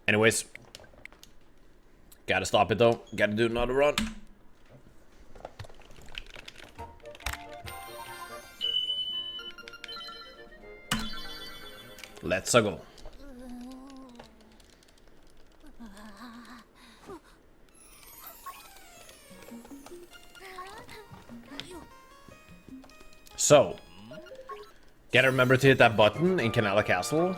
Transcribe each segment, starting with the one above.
Anyways. Gotta stop it though. Gotta do another run. Let's go. So, gotta remember to hit that button in Canala Castle.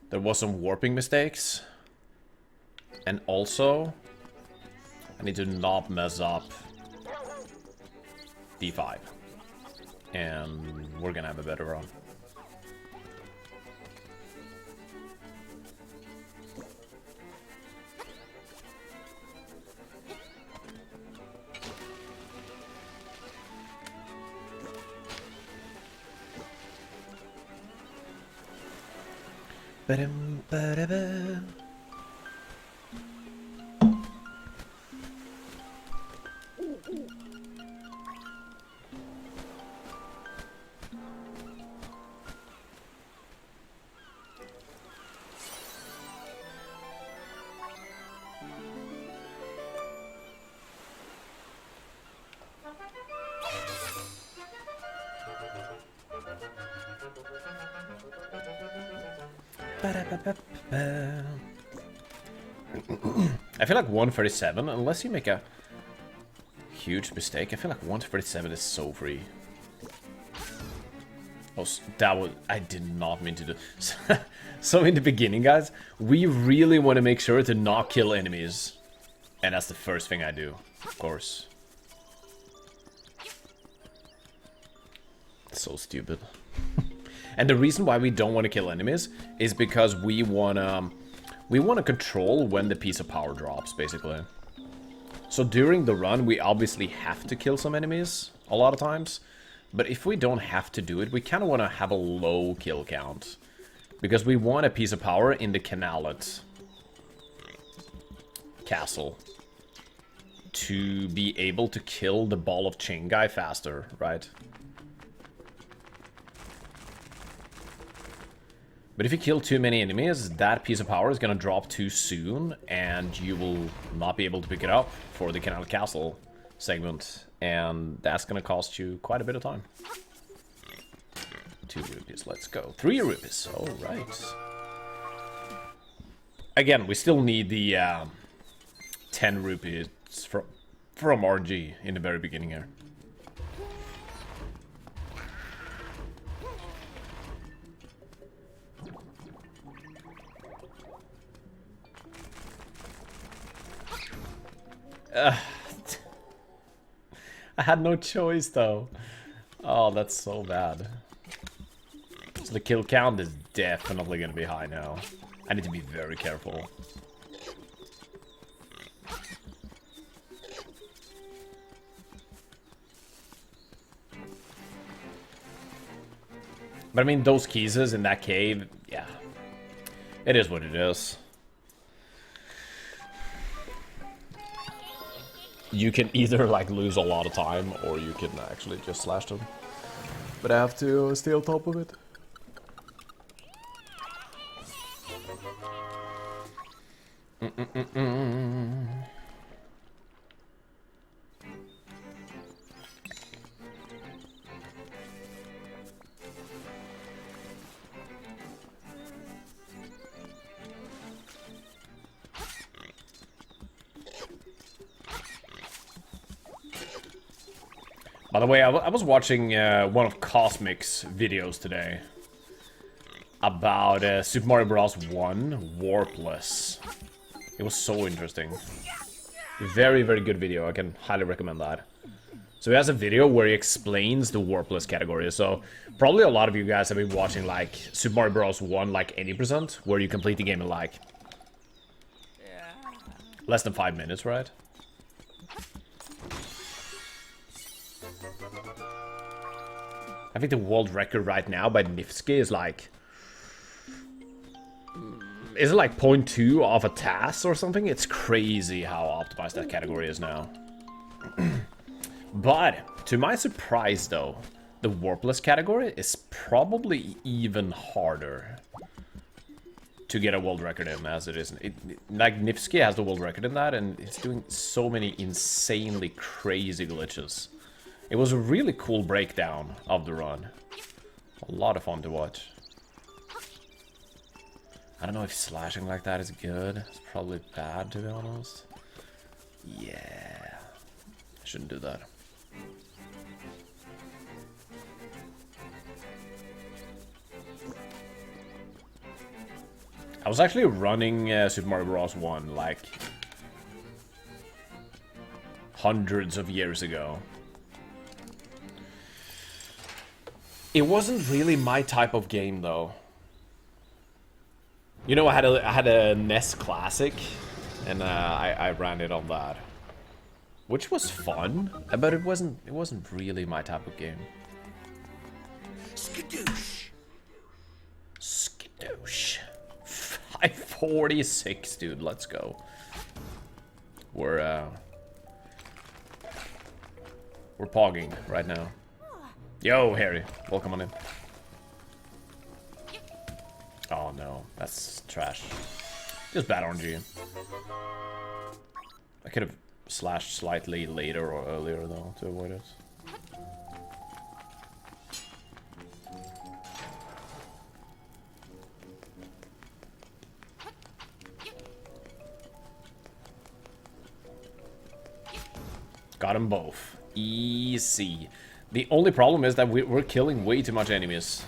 There was some warping mistakes. And also, I need to not mess up D5. And we're gonna have a better run. Ba-dum-ba-da-ba. I feel like 137, unless you make a huge mistake, I feel like 137 is so free. Oh, that was... I did not mean to do... So in the beginning, guys, we really want to make sure to not kill enemies. And that's the first thing I do, of course. So stupid. And the reason why we don't want to kill enemies is because we want to control when the piece of power drops, basically. So during the run, we obviously have to kill some enemies a lot of times. But if we don't have to do it, we kind of want to have a low kill count. Because we want a piece of power in the Canalet castle to be able to kill the ball of chain guy faster, right? But if you kill too many enemies, that piece of power is going to drop too soon, and you will not be able to pick it up for the Canal Castle segment, and that's going to cost you quite a bit of time. 2 rupees, let's go. 3 rupees, alright. Again, we still need the 10 rupees from RG in the very beginning here. I had no choice though. Oh, that's so bad. So the kill count is definitely gonna be high now. I need to be very careful. But I mean, those keys in that cave, yeah. It is what it is. You can either like lose a lot of time or you can actually just slash them. But I have to stay on top of it. By the way, I was watching one of Cosmic's videos today about Super Mario Bros. 1 Warpless. It was so interesting. Very, very good video. I can highly recommend that. So he has a video where he explains the Warpless category. So probably a lot of you guys have been watching like Super Mario Bros. 1 like 80%, where you complete the game in like less than 5 minutes, right? I think the world record right now by Nifsky is like... Is it like 0.2 of a task or something? It's crazy how optimized that category is now. But, to my surprise though, the Warpless category is probably even harder. to get a world record in, as it is. Like, Nifsky has the world record in that, and it's doing so many insanely crazy glitches. It was a really cool breakdown of the run. A lot of fun to watch. I don't know if slashing like that is good. It's probably bad, to be honest. Yeah. I shouldn't do that. I was actually running Super Mario Bros. 1 like hundreds of years ago. It wasn't really my type of game, though. You know, I had a NES Classic, and I ran it on that, which was fun, but it wasn't really my type of game. Skadoosh. Skadoosh. 546, dude. Let's go. We're pogging right now. Yo, Harry. Welcome on in. Oh no, that's trash. Just bad RNG. I could have slashed slightly later or earlier though to avoid it. Got them both. Easy. The only problem is that we're killing way too much enemies.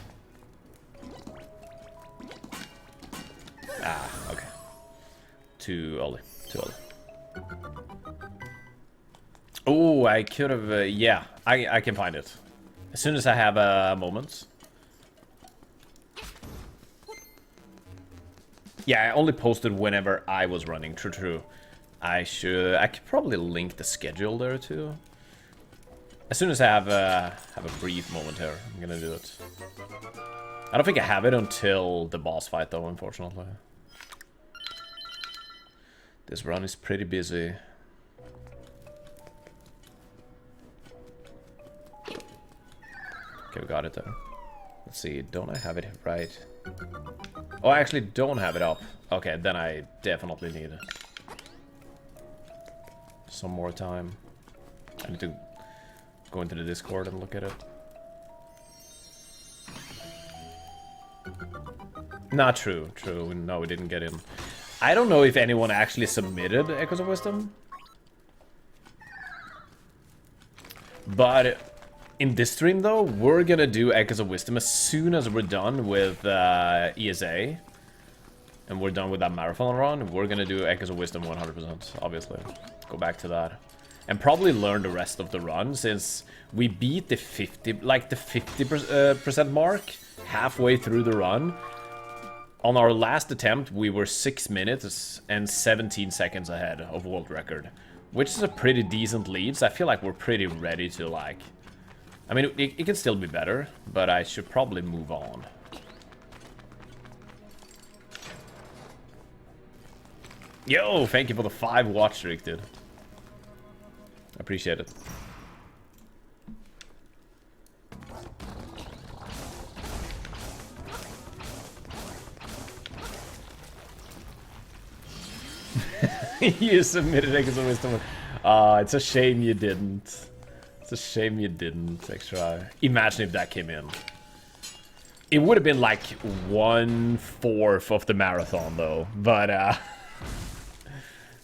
Ah, okay. Too early. Too early. Oh, I could have... yeah, I can find it. As soon as I have a moment. Yeah, I only posted whenever I was running. True, true. I could probably link the schedule there too. As soon as I have a brief moment here, I'm gonna do it. I don't think I have it until the boss fight though, unfortunately. This run is pretty busy. Okay, we got it there. Let's see, don't I have it right? Oh, I actually don't have it up. Okay, then I definitely need some more time. I need to go into the Discord and look at it. Not true, true. No, we didn't get in. I don't know if anyone actually submitted Echoes of Wisdom. But in this stream, though, we're gonna do Echoes of Wisdom as soon as we're done with ESA. And we're done with that marathon run. We're gonna do Echoes of Wisdom 100%, obviously. Go back to that. And probably learn the rest of the run, since we beat the 50% mark halfway through the run. On our last attempt, we were 6 minutes and 17 seconds ahead of world record, which is a pretty decent lead. So I feel like we're pretty ready to, like... I mean, it can still be better, but I should probably move on. Yo, thank you for the 5 watch streak, dude. Appreciate it. You submitted Echoes of Wisdom. It's a shame you didn't. It's a shame you didn't, extra. Imagine if that came in. It would have been like 1/4 of the marathon, though. But,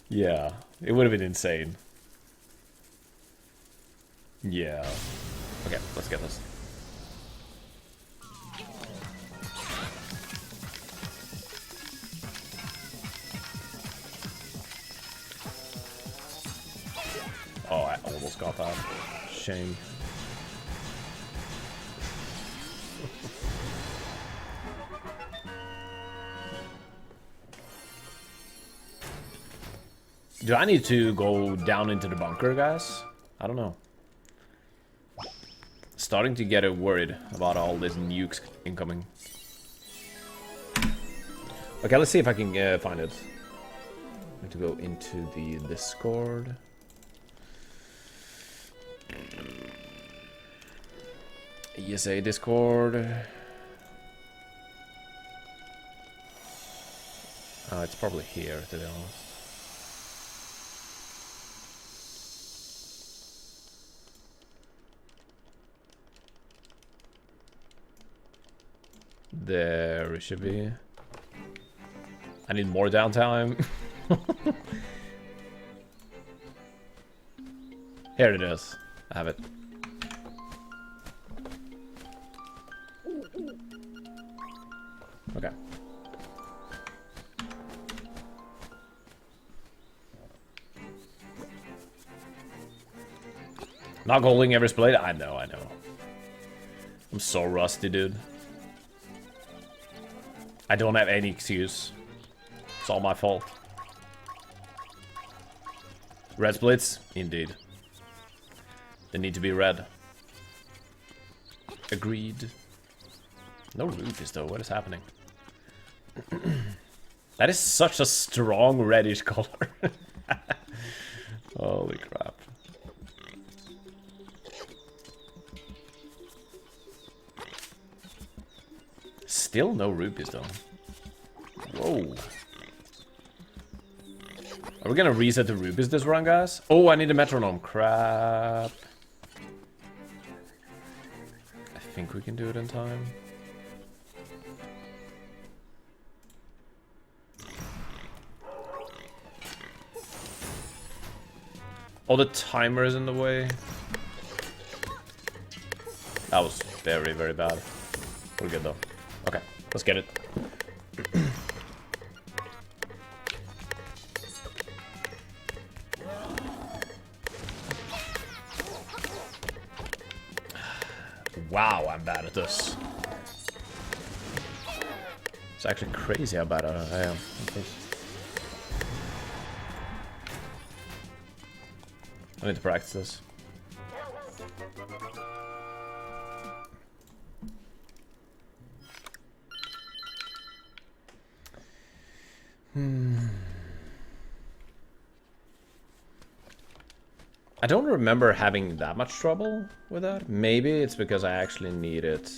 yeah, it would have been insane. Yeah. Okay, let's get this. Oh, I almost got that. Shame. Do I need to go down into the bunker, guys? I don't know. Starting to get worried about all these nukes incoming. Okay, let's see if I can find it. I need to go into the Discord. ESA Discord. It's probably here, to be honest. There it should be. I need more downtime. Here it is. I have it. Okay. Not holding every blade? I know. I'm so rusty, dude. I don't have any excuse. It's all my fault. Red splits? Indeed. They need to be red. Agreed. No rupees though, what is happening? That is such a strong reddish color. Holy crap. Still no rupees though. Whoa. Are we gonna reset the rupees this run, guys? Oh, I need a metronome. Crap. I think we can do it in time. Oh, the timer is in the way. That was very, very bad. We're good though. Okay, let's get it. Wow, I'm bad at this. It's actually crazy how bad I am at this. I need to practice this. I don't remember having that much trouble with that. Maybe it's because I actually need it.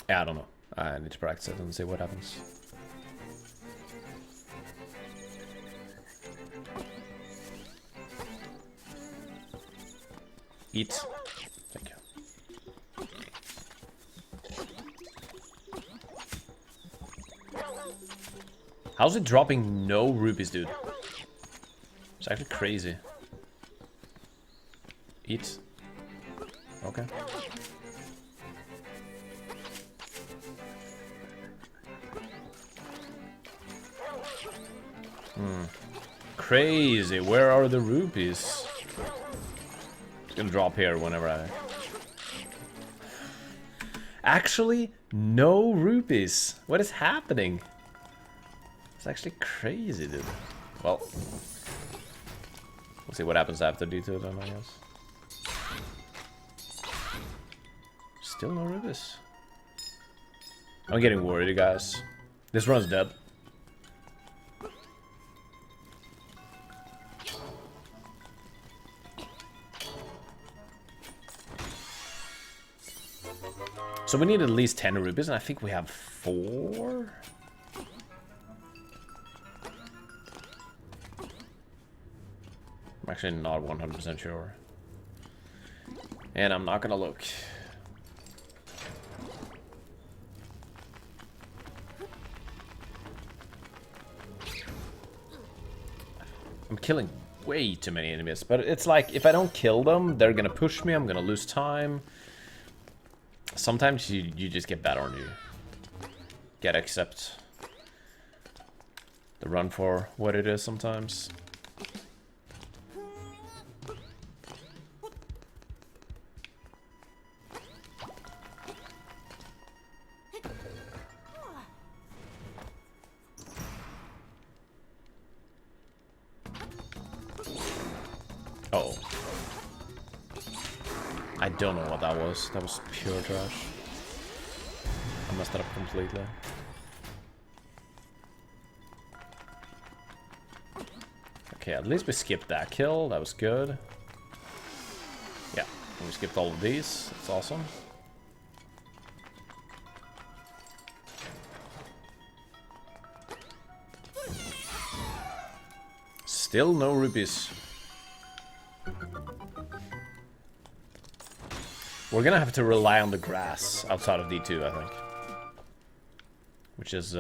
Yeah, I don't know. I need to practice it and see what happens. Eat. Thank you. How's it dropping no rupees, dude? It's actually crazy. Eat. Okay. Crazy. Where are the rupees? It's gonna drop here whenever I... Actually, no rupees. What is happening? It's actually crazy, dude. Well, we'll see what happens after D2 then, I guess. Still no rupees. I'm getting worried, guys. This run's dead. So we need at least 10 rupees, and I think we have 4. I'm actually not 100% sure. And I'm not gonna look. I'm killing way too many enemies, but it's like, if I don't kill them, they're gonna push me, I'm gonna lose time. Sometimes you just get better on you. Gotta accept the run for what it is sometimes. Uh-oh. I don't know what that was. That was pure trash. I messed it up completely. Okay, at least we skipped that kill. That was good. Yeah. We skipped all of these. That's awesome. Still no rupees. We're gonna have to rely on the grass outside of D2, I think. Which is,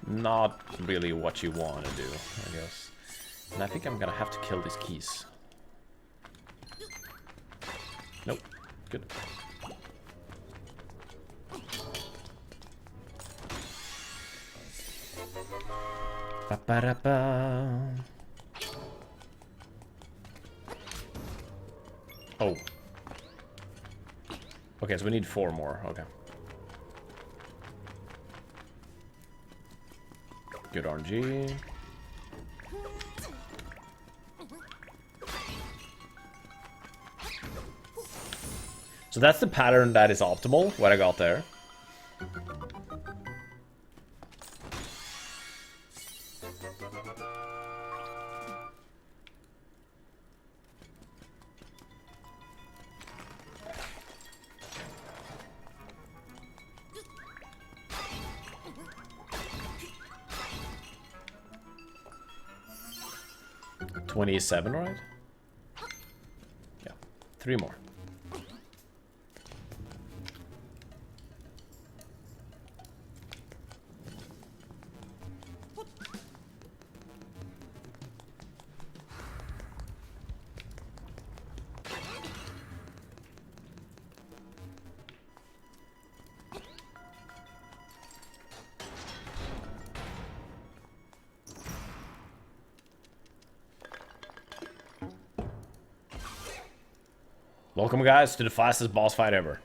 not really what you want to do, I guess. And I think I'm gonna have to kill these keys. Nope. Good. Ba-ba-da-ba. Oh. Okay, so we need 4 more. Okay. Good RNG. So that's the pattern that is optimal, what I got there. $27, right? Yeah, 3 more. Welcome, guys, to the fastest boss fight ever.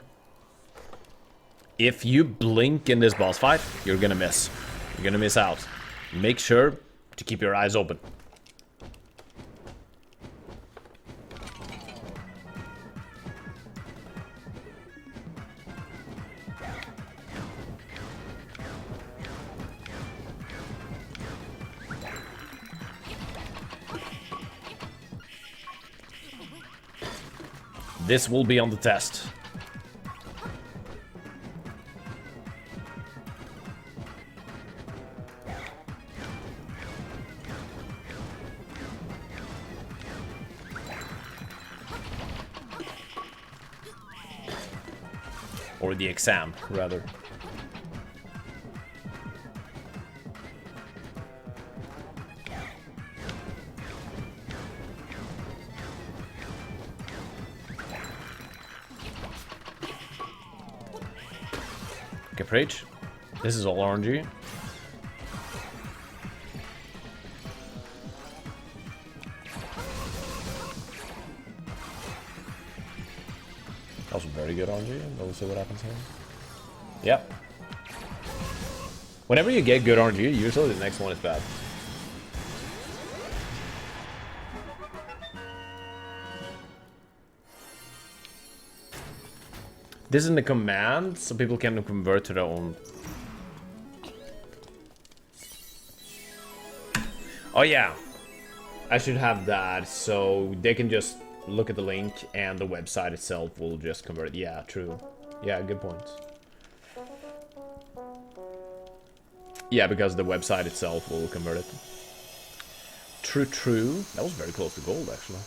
If you blink in this boss fight, you're gonna miss. You're gonna miss out. Make sure to keep your eyes open. This will be on the test. Or the exam, rather. Okay, preach. This is all RNG. That was very good RNG. We'll see what happens here. Yep. Whenever you get good RNG, usually the next one is bad. This is in the command, so people can convert to their own. Oh yeah, I should have that, so they can just look at the link and the website itself will just convert. Yeah, true. Yeah, good point. Yeah, because the website itself will convert it. True, true. That was very close to gold, actually.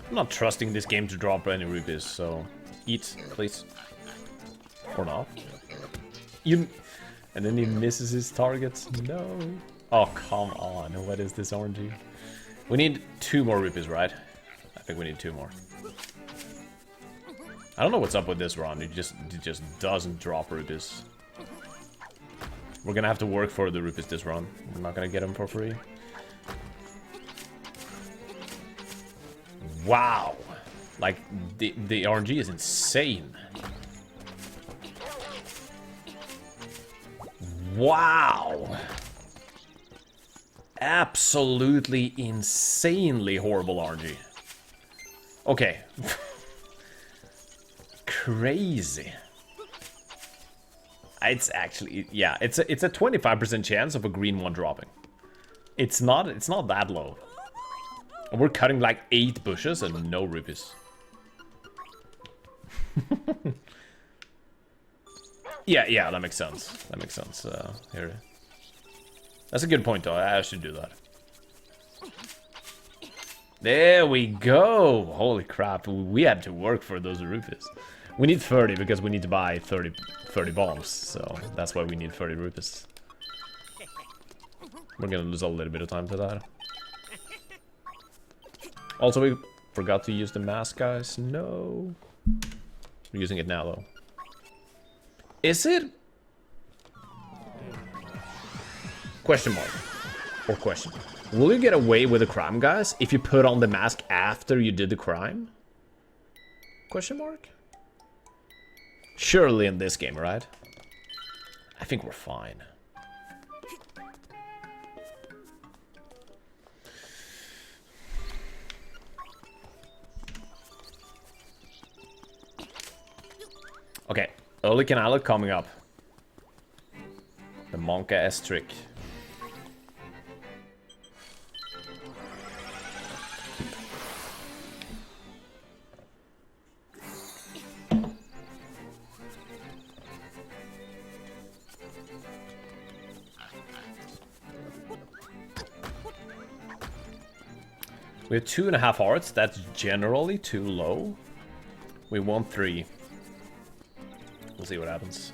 I'm not trusting this game to drop any rupees, so eat, please. Or not. You... And then he misses his targets. No. Oh, come on. What is this RNG? We need 2 more rupees, right? I think we need 2 more. I don't know what's up with this run. It just doesn't drop rupees. We're gonna have to work for the rupees this run. We're not gonna get them for free. Wow. Like, the RNG is insane. Wow. Absolutely insanely horrible RNG. Okay. Crazy. It's actually, yeah, it's a 25% chance of a green one dropping. It's not that low. We're cutting like 8 bushes and no rupees. Yeah, that makes sense. That makes sense. Here. That's a good point, though. I should do that. There we go. Holy crap. We had to work for those rupees. We need 30 because we need to buy 30 bombs. So that's why we need 30 rupees. We're gonna lose a little bit of time to that. Also, we forgot to use the mask, guys. No. We're using it now, though. Is it? Question mark. Or question. Will you get away with a crime, guys, if you put on the mask after you did the crime? Question mark? Surely in this game, right? I think we're fine. Okay, early Canal coming up. The Monka S trick. We have 2.5 hearts. That's generally too low. We want 3. We'll see what happens.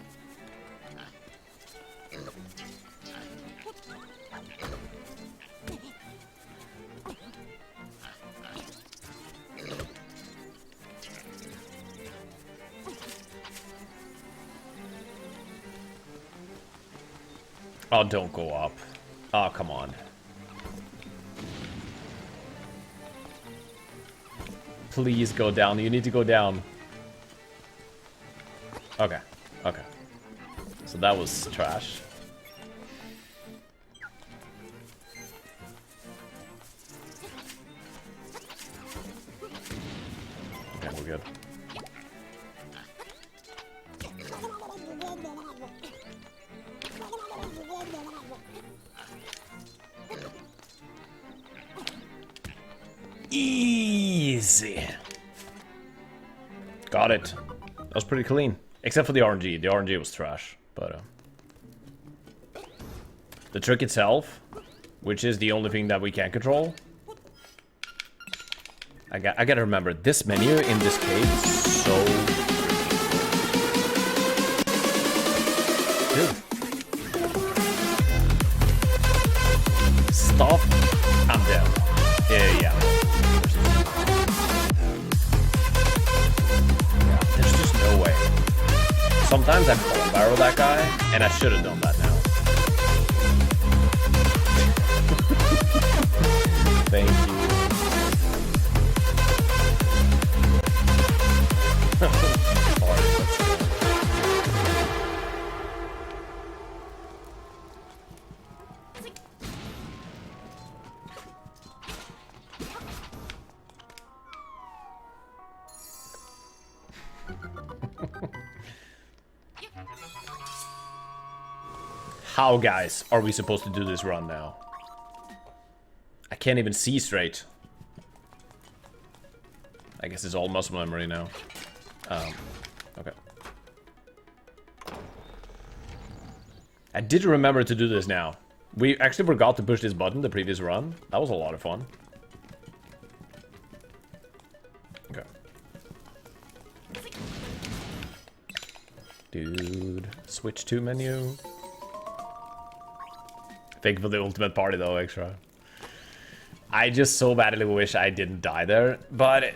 Oh, don't go up. Oh, come on. Please go down. You need to go down. Okay. Okay. So that was trash. Okay, we're good. Easy. Got it. That was pretty clean. Except for the RNG. The RNG was trash. But the trick itself, which is the only thing that we can control. I gotta remember, this menu in this cave is so dude. Stop. I'm dead. Yeah. There's just no way. Sometimes I bone barrel that guy, and I should have done that now. Thank you. How, guys, are we supposed to do this run now? I can't even see straight. I guess it's all muscle memory now. Okay. I did remember to do this now. We actually forgot to push this button the previous run. That was a lot of fun. Okay. Dude, switch to menu. Thank you for the ultimate party though, extra. I just so badly wish I didn't die there, but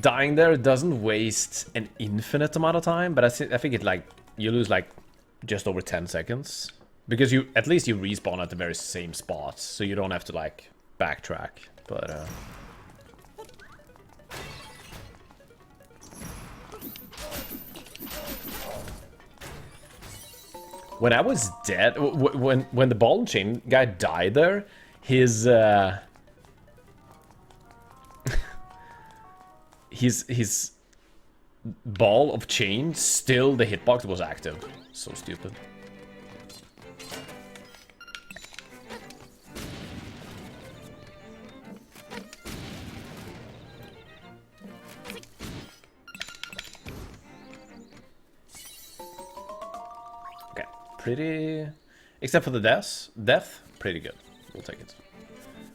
dying there doesn't waste an infinite amount of time, but I think it like, you lose like just over 10 seconds. Because you, at least you respawn at the very same spot, so you don't have to like backtrack, but when I was dead, when the ball and chain guy died there, his his ball of chain, still the hitbox was active. So stupid. Okay, pretty... Except for the death, pretty good. We'll take it.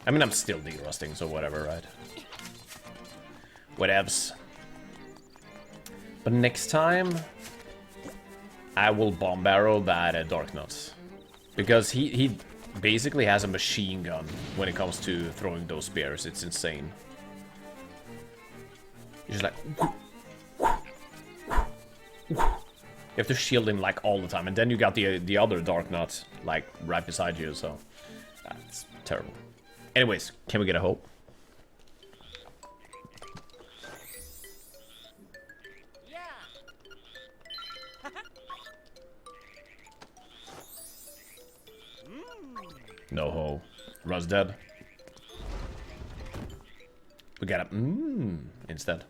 I mean, I'm still derusting, so whatever, right? Whatevs. But next time, I will bomb barrel that Dark Nuts. Because he basically has a machine gun when it comes to throwing those spears. It's insane. He's just like... You have to shield him like all the time. And then you got the other Dark Nut like right beside you, so... That's terrible. Anyways, can we get a hope? No ho. Russ dead. We got a instead.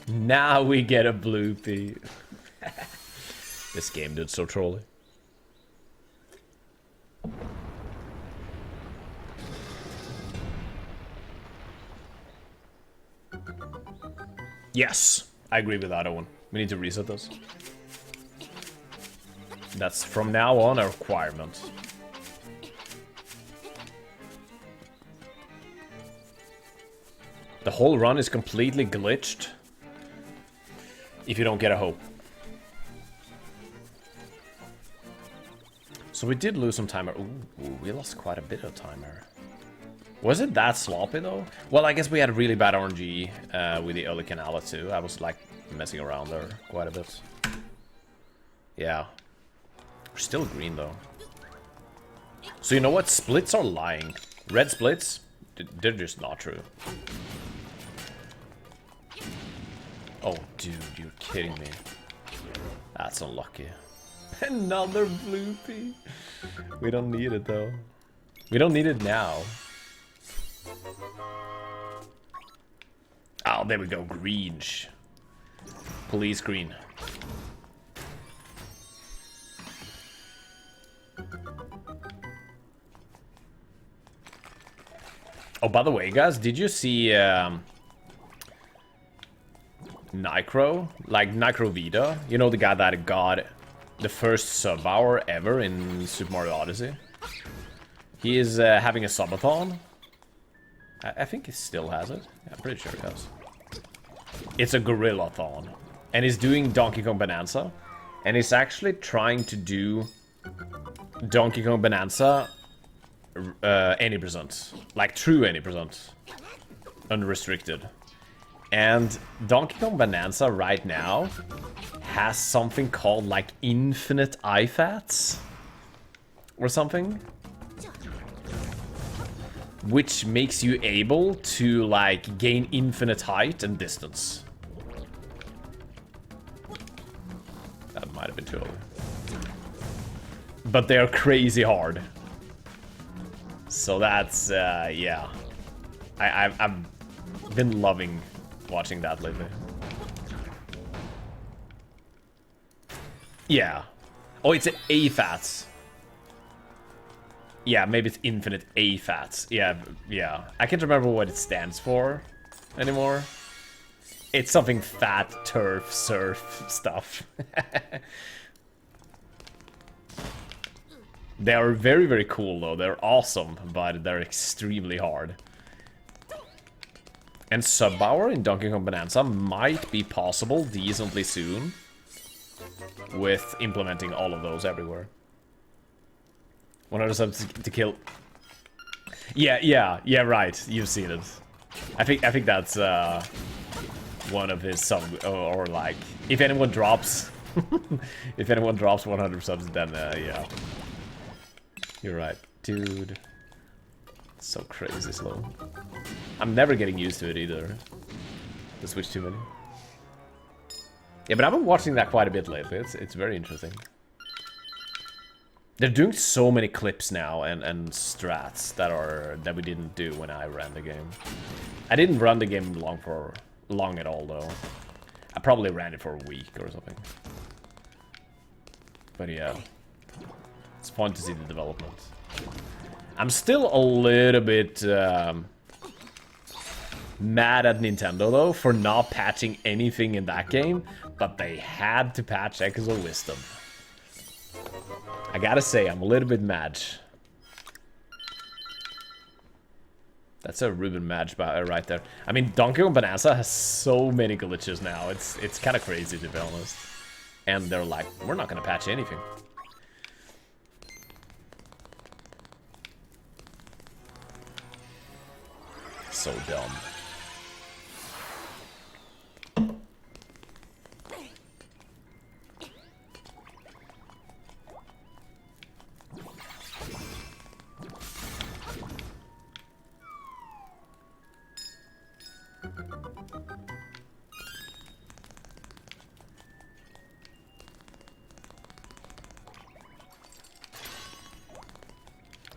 Now we get a bloopy. This game did so trolly. Yes, I agree with that one. We need to reset this. That's from now on a requirement. The whole run is completely glitched. If you don't get a hope. So we did lose some timer. Ooh, we lost quite a bit of timer. Was it that sloppy though? Well, I guess we had really bad RNG with the early Canala too. I was like messing around there quite a bit. Yeah. We're still green though. So you know what? Splits are lying. Red splits, they're just not true. Oh, dude, you're kidding me. That's unlucky. Another bloopy. We don't need it, though. We don't need it now. Oh, there we go. Green. Police green. Oh, by the way, guys, did you see... Nicro, like Nicro Vita, you know, the guy that got the first sub hour ever in Super Mario Odyssey. He is having a subathon. I think he still has it. Yeah, I'm pretty sure he does. It's a gorilla-thon, and he's doing Donkey Kong Bonanza, and he's actually trying to do Donkey Kong Bonanza any percent, like true any percent, unrestricted. And Donkey Kong Bonanza right now has something called like infinite IFATs or something, which makes you able to like gain infinite height and distance. That might have been too early. But they're crazy hard. So that's yeah. I've been loving watching that lately. Yeah. Oh, it's AFATs. Yeah, maybe it's infinite AFATs. Yeah, yeah. I can't remember what it stands for anymore. It's something fat, turf, surf stuff. They are very, very cool though. They're awesome, but they're extremely hard. And sub-hour in Donkey Kong Bonanza might be possible decently soon with implementing all of those everywhere. 100 subs to kill. Yeah, right. You've seen it. I think that's one of his sub, or like, if anyone drops, if anyone drops 100 subs, then yeah, you're right, dude. So crazy slow. I'm never getting used to it either. The Switch too many. Yeah, but I've been watching that quite a bit lately. It's very interesting. They're doing so many clips now and strats that we didn't do when I ran the game. I didn't run the game long at all though. I probably ran it for a week or something. But yeah, it's fun to see the development. I'm still a little bit mad at Nintendo though for not patching anything in that game, but they had to patch Echoes of Wisdom. I gotta say, I'm a little bit mad. That's a Ruben match right there. I mean, Donkey Kong Bonanza has so many glitches now. It's kind of crazy, to be honest. And they're like, we're not gonna patch anything. So dumb.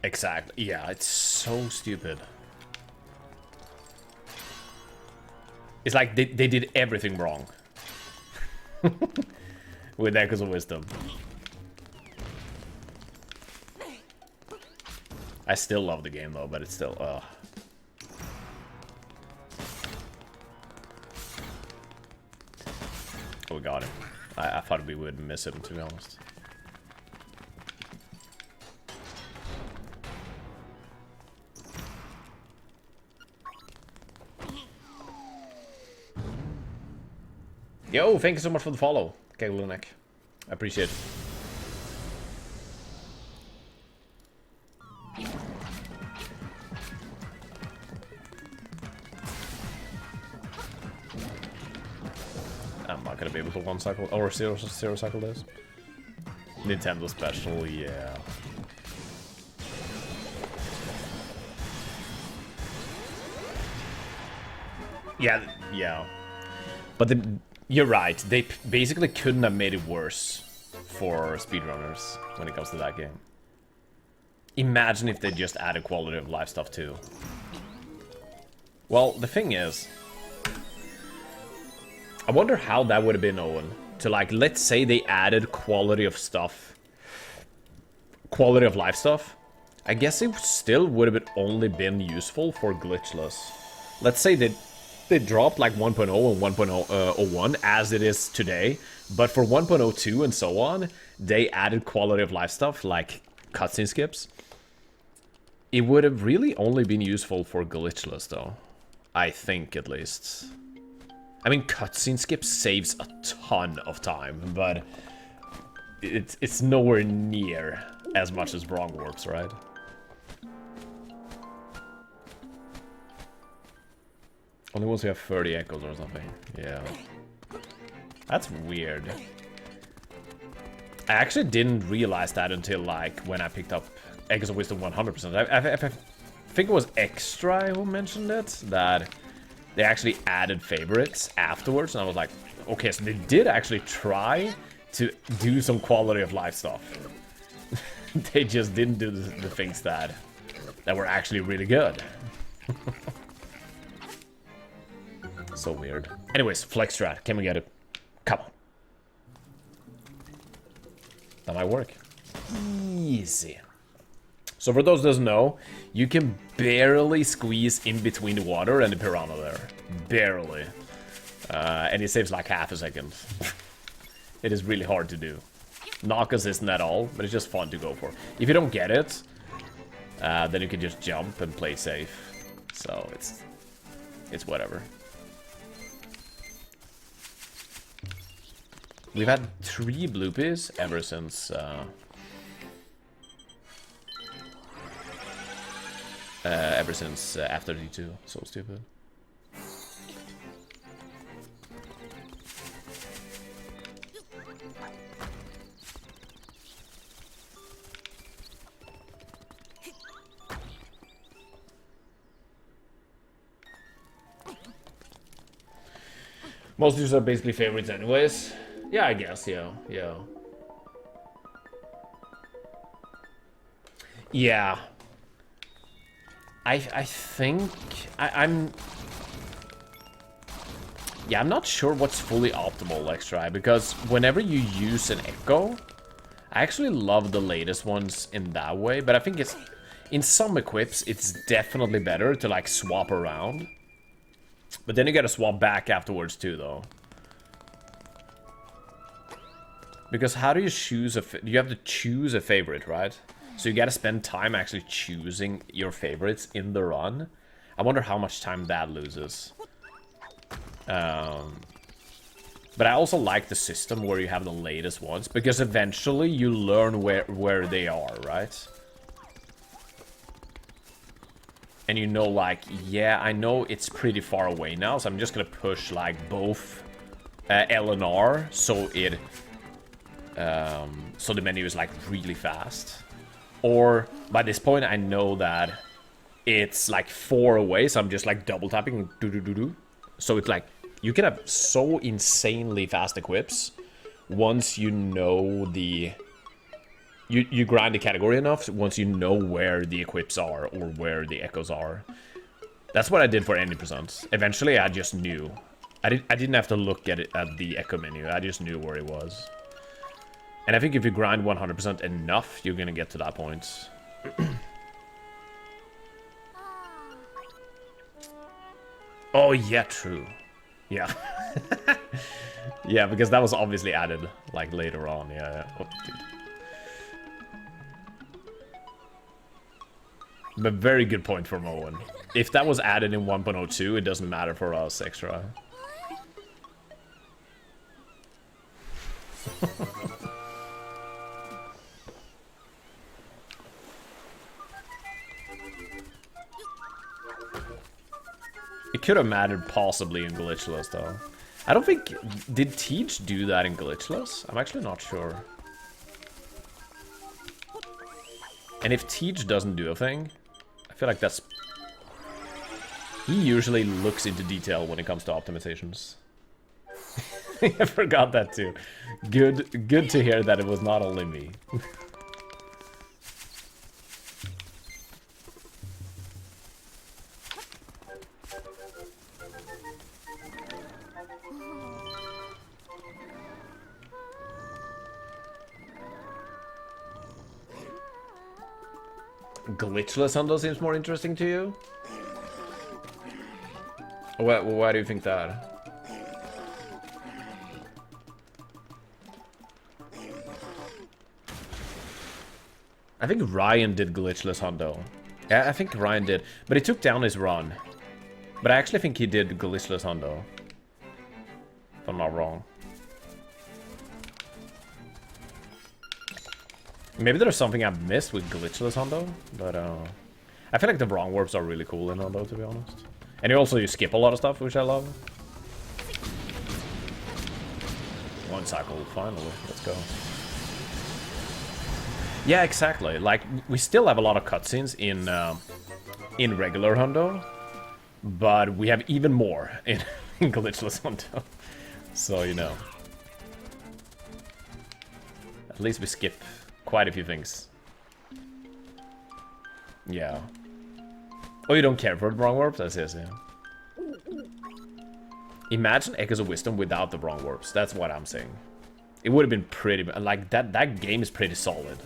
Exactly. Yeah, it's so stupid. It's like they did everything wrong. With Echoes of Wisdom. I still love the game though, but it's still, oh, we got him. I thought we would miss him, to be honest. Yo, thank you so much for the follow, Keglunek. I appreciate it. I'm not gonna be able to one cycle or zero cycle this. Nintendo special, yeah. Yeah. But you're right. They basically couldn't have made it worse for speedrunners when it comes to that game. Imagine if they just added quality of life stuff too. Well, the thing is, I wonder how that would have been, Owen. To like, let's say they added quality of stuff, quality of life stuff. I guess it still would have only been useful for glitchless. Let's say they dropped like 1.0 and 1.01 as it is today, but for 1.02 and so on, they added quality of life stuff like cutscene skips. It would have really only been useful for glitchless though. I think, at least. I mean, cutscene skip saves a ton of time, but it's nowhere near as much as wrong warps, right? Only once we have 30 echoes or something. Yeah. That's weird. I actually didn't realize that until, like, when I picked up Echoes of Wisdom 100%. I think it was Extra who mentioned it, that they actually added favorites afterwards, and I was like, okay, so they did actually try to do some quality of life stuff. They just didn't do the things that were actually really good. So weird. Anyways, flex strat. Can we get it? Come on. That might work. Easy. So for those who doesn't know, you can barely squeeze in between the water and the piranha there. Barely. And it saves like half a second. It is really hard to do. Knock assist at all, but it's just fun to go for. If you don't get it, then you can just jump and play safe. So it's whatever. We've had 3 bloopies ever since after D2. So stupid. Most users are basically favorites anyways. Yeah, I guess, yeah. Yeah. I think... I'm... Yeah, I'm not sure what's fully optimal, let's try, because whenever you use an echo, I actually love the latest ones in that way, but I think it's... In some equips, it's definitely better to, like, swap around. But then you gotta swap back afterwards, too, though. Because how do you choose a... You have to choose a favorite, right? So you gotta spend time actually choosing your favorites in the run. I wonder how much time that loses. But I also like the system where you have the latest ones, because eventually you learn where they are, right? And you know, like, yeah, I know it's pretty far away now, so I'm just gonna push, like, both L and R, so it... so the menu is, like, really fast. Or, by this point, I know that it's, like, 4 away, so I'm just, like, double tapping and do-do-do-do. So it's, like, you can have so insanely fast equips once you know the... You grind the category enough once you know where the equips are or where the echoes are. That's what I did for any percent. Eventually, I just knew. I didn't have to look at it at the echo menu. I just knew where it was. And I think if you grind 100% enough, you're gonna get to that point. Oh yeah, true. Yeah. Yeah, because that was obviously added like later on. Yeah. Oh, but very good point from Owen. If that was added in 1.02, it doesn't matter for us extra. It could have mattered possibly in Glitchless though. I don't think... Did Teach do that in Glitchless? I'm actually not sure. And if Teach doesn't do a thing, I feel like that's... He usually looks into detail when it comes to optimizations. I forgot that too. Good to hear that it was not only me. Glitchless Hundo seems more interesting to you? Why do you think that? I think Ryan did Glitchless Hundo. Yeah, I think Ryan did. But he took down his run. But I actually think he did Glitchless Hundo. If I'm not wrong. Maybe there's something I've missed with Glitchless Hundo, but I feel like the wrong warps are really cool in Hundo, to be honest. And you skip a lot of stuff, which I love. One cycle, finally. Let's go. Yeah, exactly. Like, we still have a lot of cutscenes in regular Hundo, but we have even more in Glitchless Hundo. So, you know. At least we skip quite a few things. Yeah. Oh, you don't care for the wrong warps? I see, yeah. Imagine Echoes of Wisdom without the wrong warps. That's what I'm saying. It would have been pretty... Like, that game is pretty solid.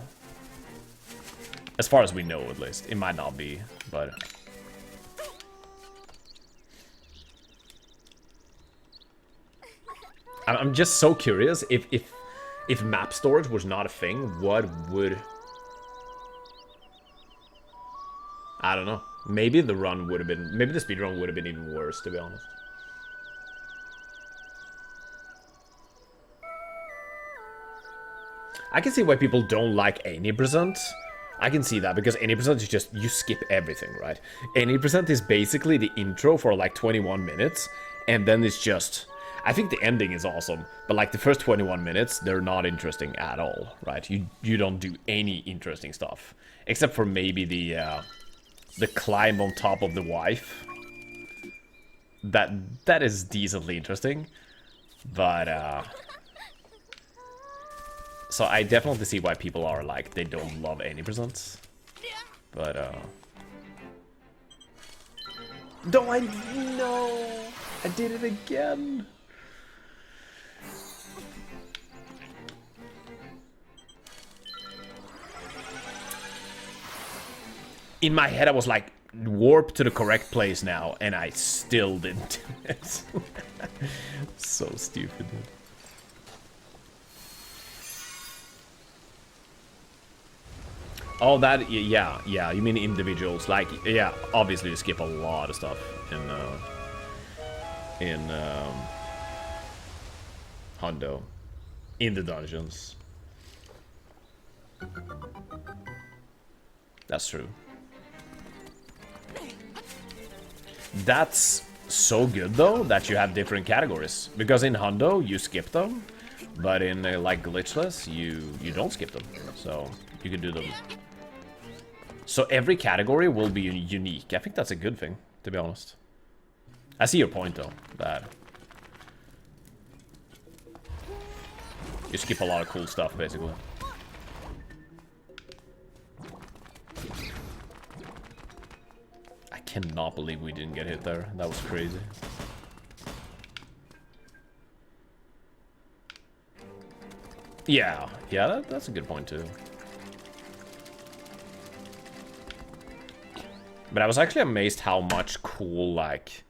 As far as we know, at least. It might not be, but... I'm just so curious if map storage was not a thing, what would... I don't know. Maybe the run would have been... Maybe the speedrun would have been even worse, to be honest. I can see why people don't like any percent. I can see that, because any percent is just... You skip everything, right? Any percent is basically the intro for like 21 minutes, and then it's just... I think the ending is awesome, but like the first 21 minutes, they're not interesting at all, right? You don't do any interesting stuff, except for maybe the climb on top of the wife. That is decently interesting, But, so I definitely see why people are like, they don't love any presents. But, no, I did it again. In my head, I was like, warp to the correct place now, and I still didn't do it. So stupid. Oh, that, yeah, you mean individuals. Like, yeah, obviously you skip a lot of stuff in Hundo. In the dungeons. That's true. That's so good, though, that you have different categories. Because in Hundo, you skip them. But in, like, Glitchless, you don't skip them. So, you can do them. So every category will be unique. I think that's a good thing, to be honest. I see your point, though, that you skip a lot of cool stuff, basically. I cannot believe we didn't get hit there. That was crazy. Yeah, that's a good point, too. But I was actually amazed how much cool, like...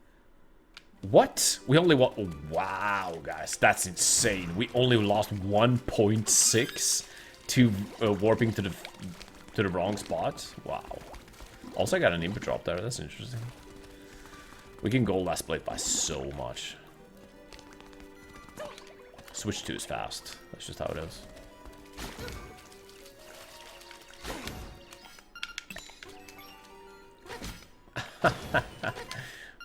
What? We only won... Wow, guys. That's insane. We only lost 1.6 to warping to the wrong spot. Wow. Also, I got an input drop there. That's interesting. We can go last plate by so much. Switch 2 is fast. That's just how it is.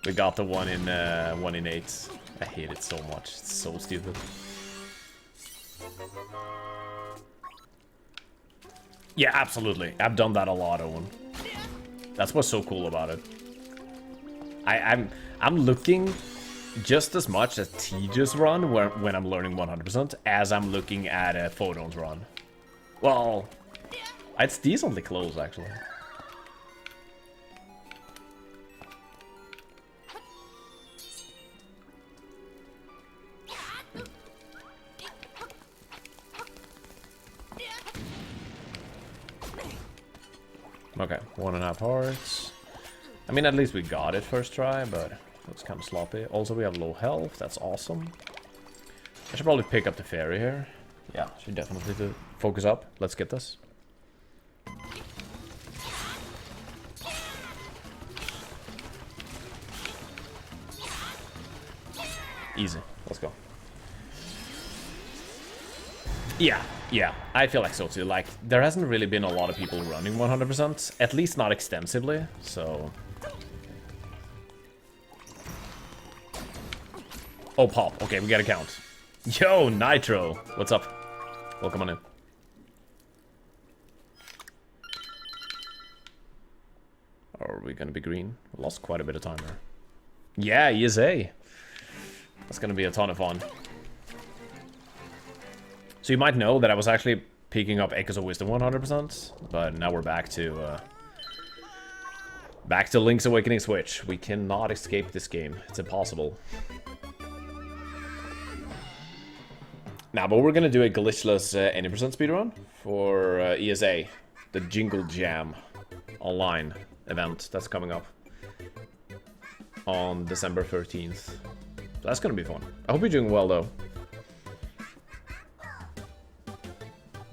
We got the 1 in 8. I hate it so much. It's so stupid. Yeah, absolutely. I've done that a lot, Owen. That's what's so cool about it. I'm looking just as much at Tedious run when I'm learning 100% as I'm looking at a Photon's run. Well, it's decently close, actually. Okay, 1.5 hearts. I mean, at least we got it first try, but it's kind of sloppy. Also, we have low health. That's awesome. I should probably pick up the fairy here. Yeah, should definitely do. Focus up. Let's get this. Easy. Let's go. Yeah, I feel like so too. Like, there hasn't really been a lot of people running 100%, at least not extensively, so... Oh, pop. Okay, we gotta count. Yo, Nitro! What's up? Welcome on in. Are we gonna be green? We lost quite a bit of time there. Yeah, ESA! That's gonna be a ton of fun. So you might know that I was actually picking up Echoes of Wisdom 100%, but now we're back to Link's Awakening Switch. We cannot escape this game. It's impossible. Now, but we're gonna do a glitchless any percent speedrun for ESA, the Jingle Jam online event that's coming up on December 13th. So that's gonna be fun. I hope you're doing well, though.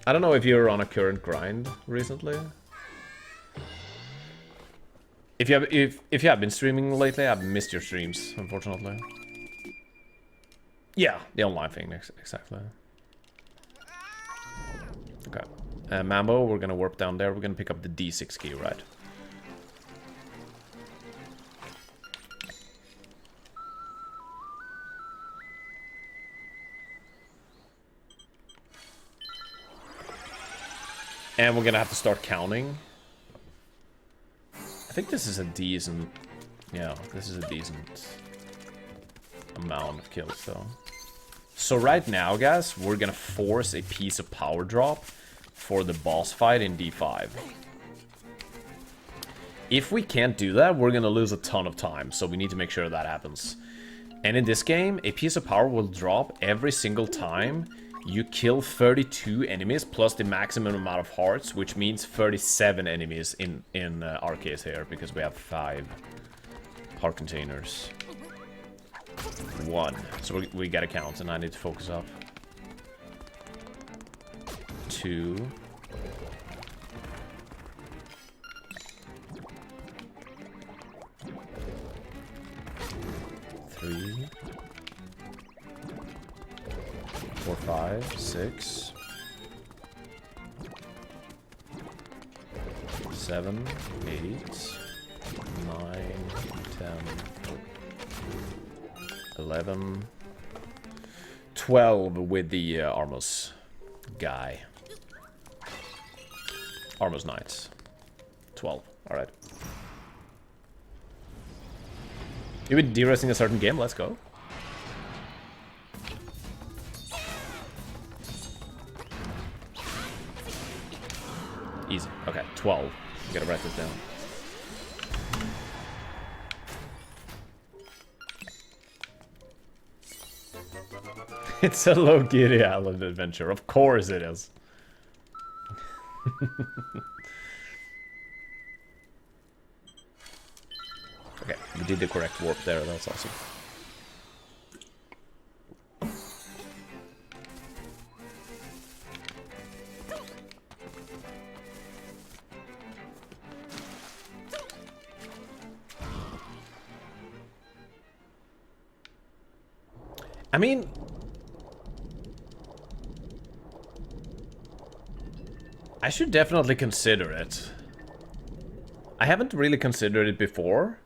I don't know if you're on a current grind recently. If you have been streaming lately, I've missed your streams, unfortunately. Yeah, the online thing, exactly. Okay. Mambo, we're gonna warp down there. We're gonna pick up the D6 key, right? And we're gonna have to start counting. I think this is a decent... Yeah, this is a decent amount of kills, though. So right now, guys, we're gonna force a piece of power drop for the boss fight in D5. If we can't do that, we're gonna lose a ton of time, so we need to make sure that happens. And in this game, a piece of power will drop every single time you kill 32 enemies plus the maximum amount of hearts, which means 37 enemies in our case here, because we have 5 heart containers. 1. So we gotta count, and I need to focus up. 2. 3. 4, 5, 6. 7, 8, 9, 10, 11, 12 with the Armos guy. Armos Knights. 12. Alright. You've been de-resting a certain game? Let's go. Easy. Okay, 12. Gotta write this down. It's a low-key island adventure. Of course it is. Okay, we did the correct warp there. That's awesome. I mean, I should definitely consider it. I haven't really considered it before,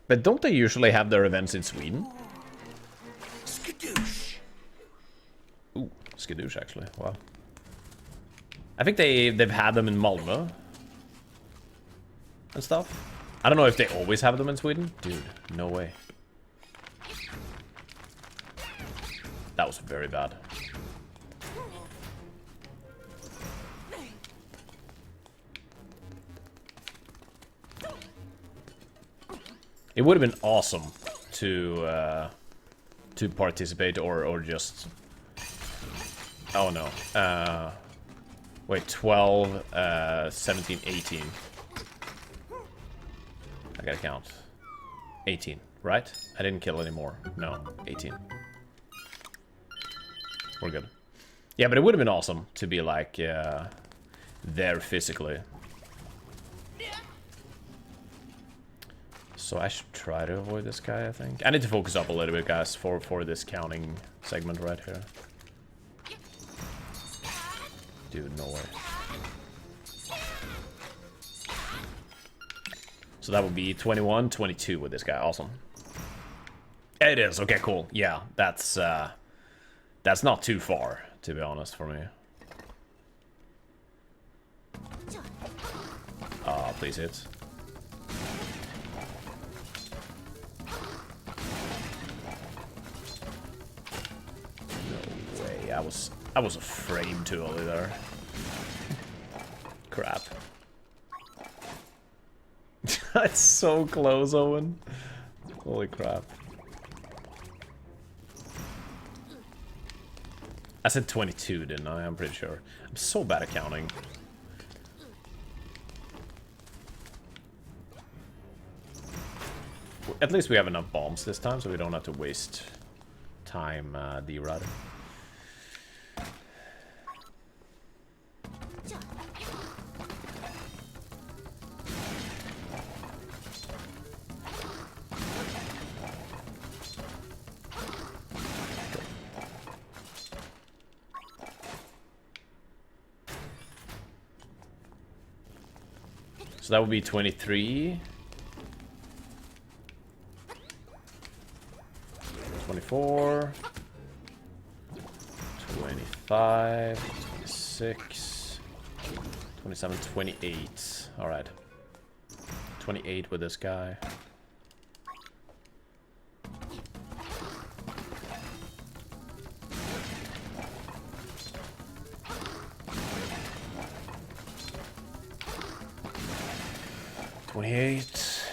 but don't they usually have their events in Sweden? Skadoosh. Ooh, skadoosh actually. Wow. I think they've had them in Malmö and stuff. I don't know if they always have them in Sweden. Dude, no way. That was very bad. It would have been awesome to participate or just... Oh no. Wait, 12, 17, 18. I gotta count. 18, right? I didn't kill any more. No, 18. We're good. Yeah, but it would have been awesome to be like there physically. So I should try to avoid this guy, I think. I need to focus up a little bit, guys, for this counting segment right here. Dude, no way. So that would be 21, 22 with this guy. Awesome. It is. Okay, cool. Yeah, that's not too far, to be honest, for me. Please hit. No way. I was a frame too early there. Crap. That's so close, Owen. Holy crap. I said 22, didn't I? I'm pretty sure. I'm so bad at counting. At least we have enough bombs this time, so we don't have to waste time D-Rod. So that would be 23. 24. 25. 26. 27, 28. Alright. 28 with this guy. 28.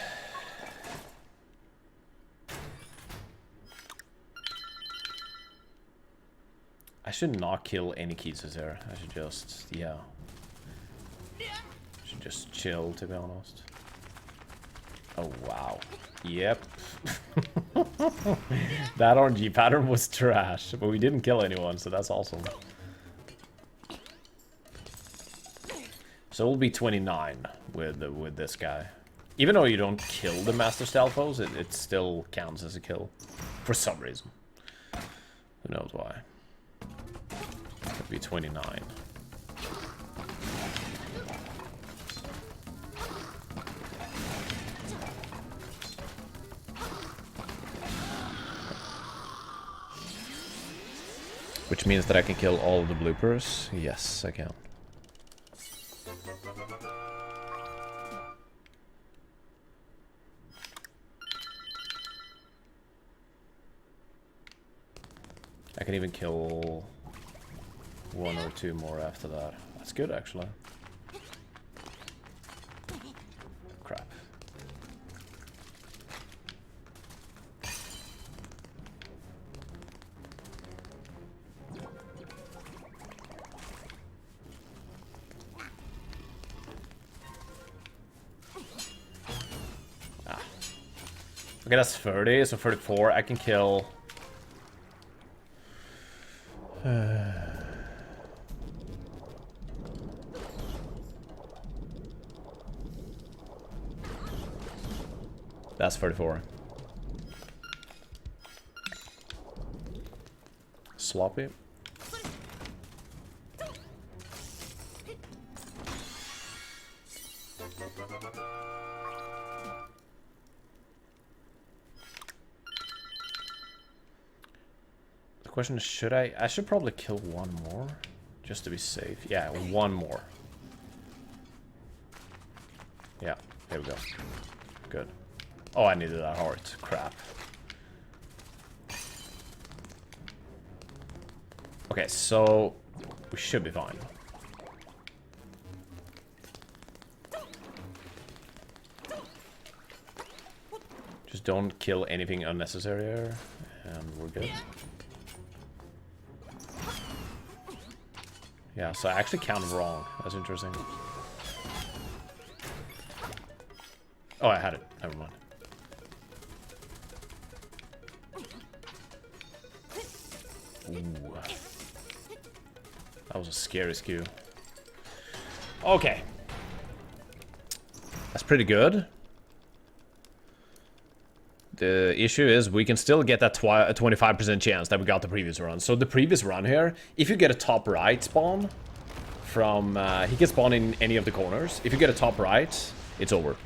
I should not kill any keys here. I should just, yeah. Should just chill, to be honest. Oh, wow. Yep. That RNG pattern was trash, but we didn't kill anyone, so that's awesome. So it'll be 29 with this guy. Even though you don't kill the Master Stalfos, it still counts as a kill. For some reason. Who knows why. It'll be 29. Which means that I can kill all of the bloopers? Yes, I can. I can even kill 1 or 2 more after that. That's good, actually. Crap. Ah. Okay, that's 30, so 34. I can kill... That's 34. Sloppy. The question is, should I should probably kill 1 more, just to be safe. Yeah, 1 more. Yeah, there we go. Good. Oh, I needed that heart. Crap. Okay, so we should be fine. Just don't kill anything unnecessary here, and we're good. Yeah, so I actually counted wrong. That's interesting. Oh, I had it. Never mind. Ooh. That was a scary skew. Okay. That's pretty good. The issue is we can still get that 25% chance that we got the previous run. So the previous run here, if you get a top right spawn from... he can spawn in any of the corners. If you get a top right, it's over.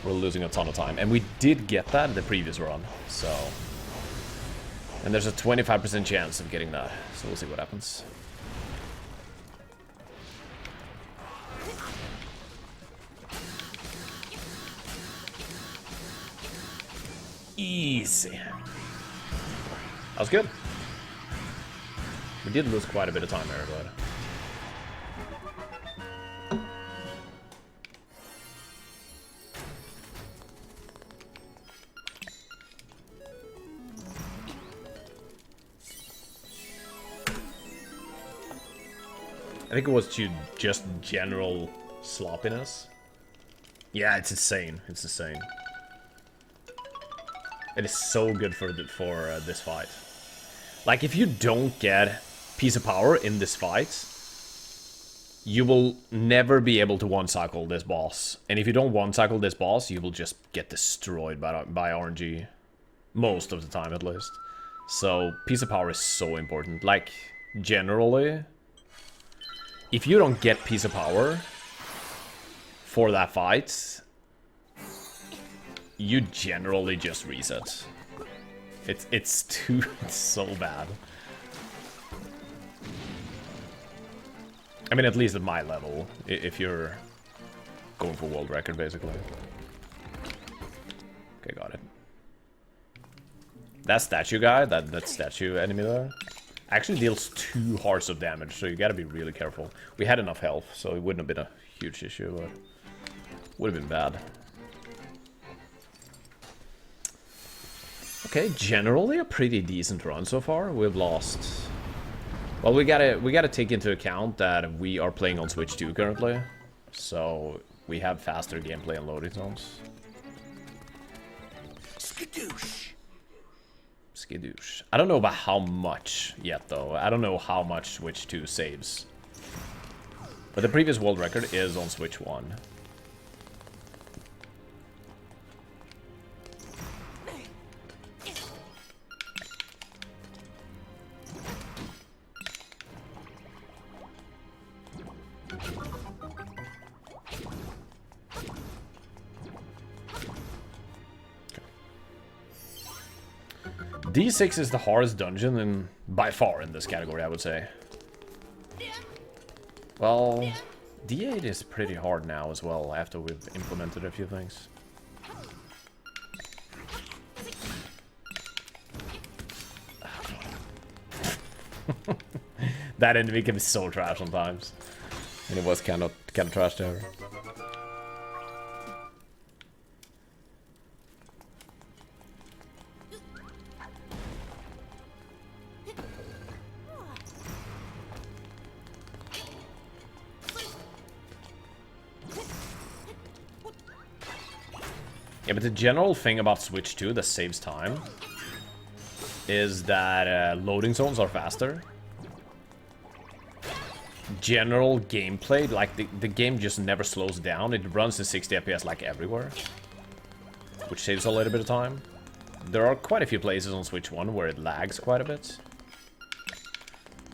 We're losing a ton of time. And we did get that in the previous run, so... And there's a 25% chance of getting that, so we'll see what happens. Easy. That was good. We did lose quite a bit of time there, but... I think it was to just general sloppiness. Yeah, it's insane. It's insane. It is so good for this fight. Like, if you don't get Piece of Power in this fight, you will never be able to one-cycle this boss. And if you don't one-cycle this boss, you will just get destroyed by RNG. Most of the time, at least. So, Piece of Power is so important. Like, generally... If you don't get Piece of Power for that fight, you generally just reset. It's so bad. I mean, at least at my level, if you're going for world record, basically. Okay, got it. That statue guy, that statue enemy there, actually deals 2 hearts of damage, so you gotta be really careful. We had enough health, so it wouldn't have been a huge issue, but... Would have been bad. Okay, generally a pretty decent run so far. We've lost... Well, we gotta take into account that we are playing on Switch 2 currently. So, we have faster gameplay and loading zones. Skadoosh. Skadoosh. I don't know about how much yet, though. I don't know how much Switch 2 saves. But the previous world record is on Switch 1. D6 is the hardest dungeon by far in this category, I would say. Well, D8 is pretty hard now as well, after we've implemented a few things. That enemy can be so trash sometimes. And it was kind of trash there. Yeah, but the general thing about Switch 2 that saves time is that loading zones are faster. General gameplay, like the game just never slows down. It runs in 60 FPS like everywhere, which saves a little bit of time. There are quite a few places on Switch 1 where it lags quite a bit.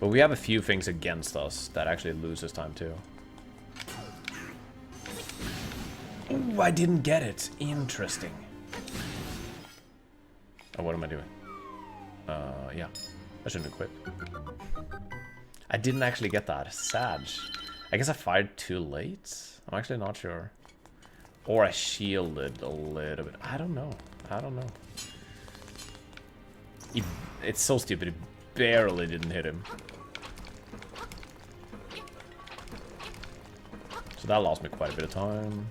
But we have a few things against us that actually loses time too. Ooh, I didn't get it. Interesting. Oh, what am I doing? Yeah. I shouldn't have quit. I didn't actually get that. Sad. I guess I fired too late? I'm actually not sure. Or I shielded a little bit. I don't know. I don't know. It's so stupid. It barely didn't hit him. So that lost me quite a bit of time.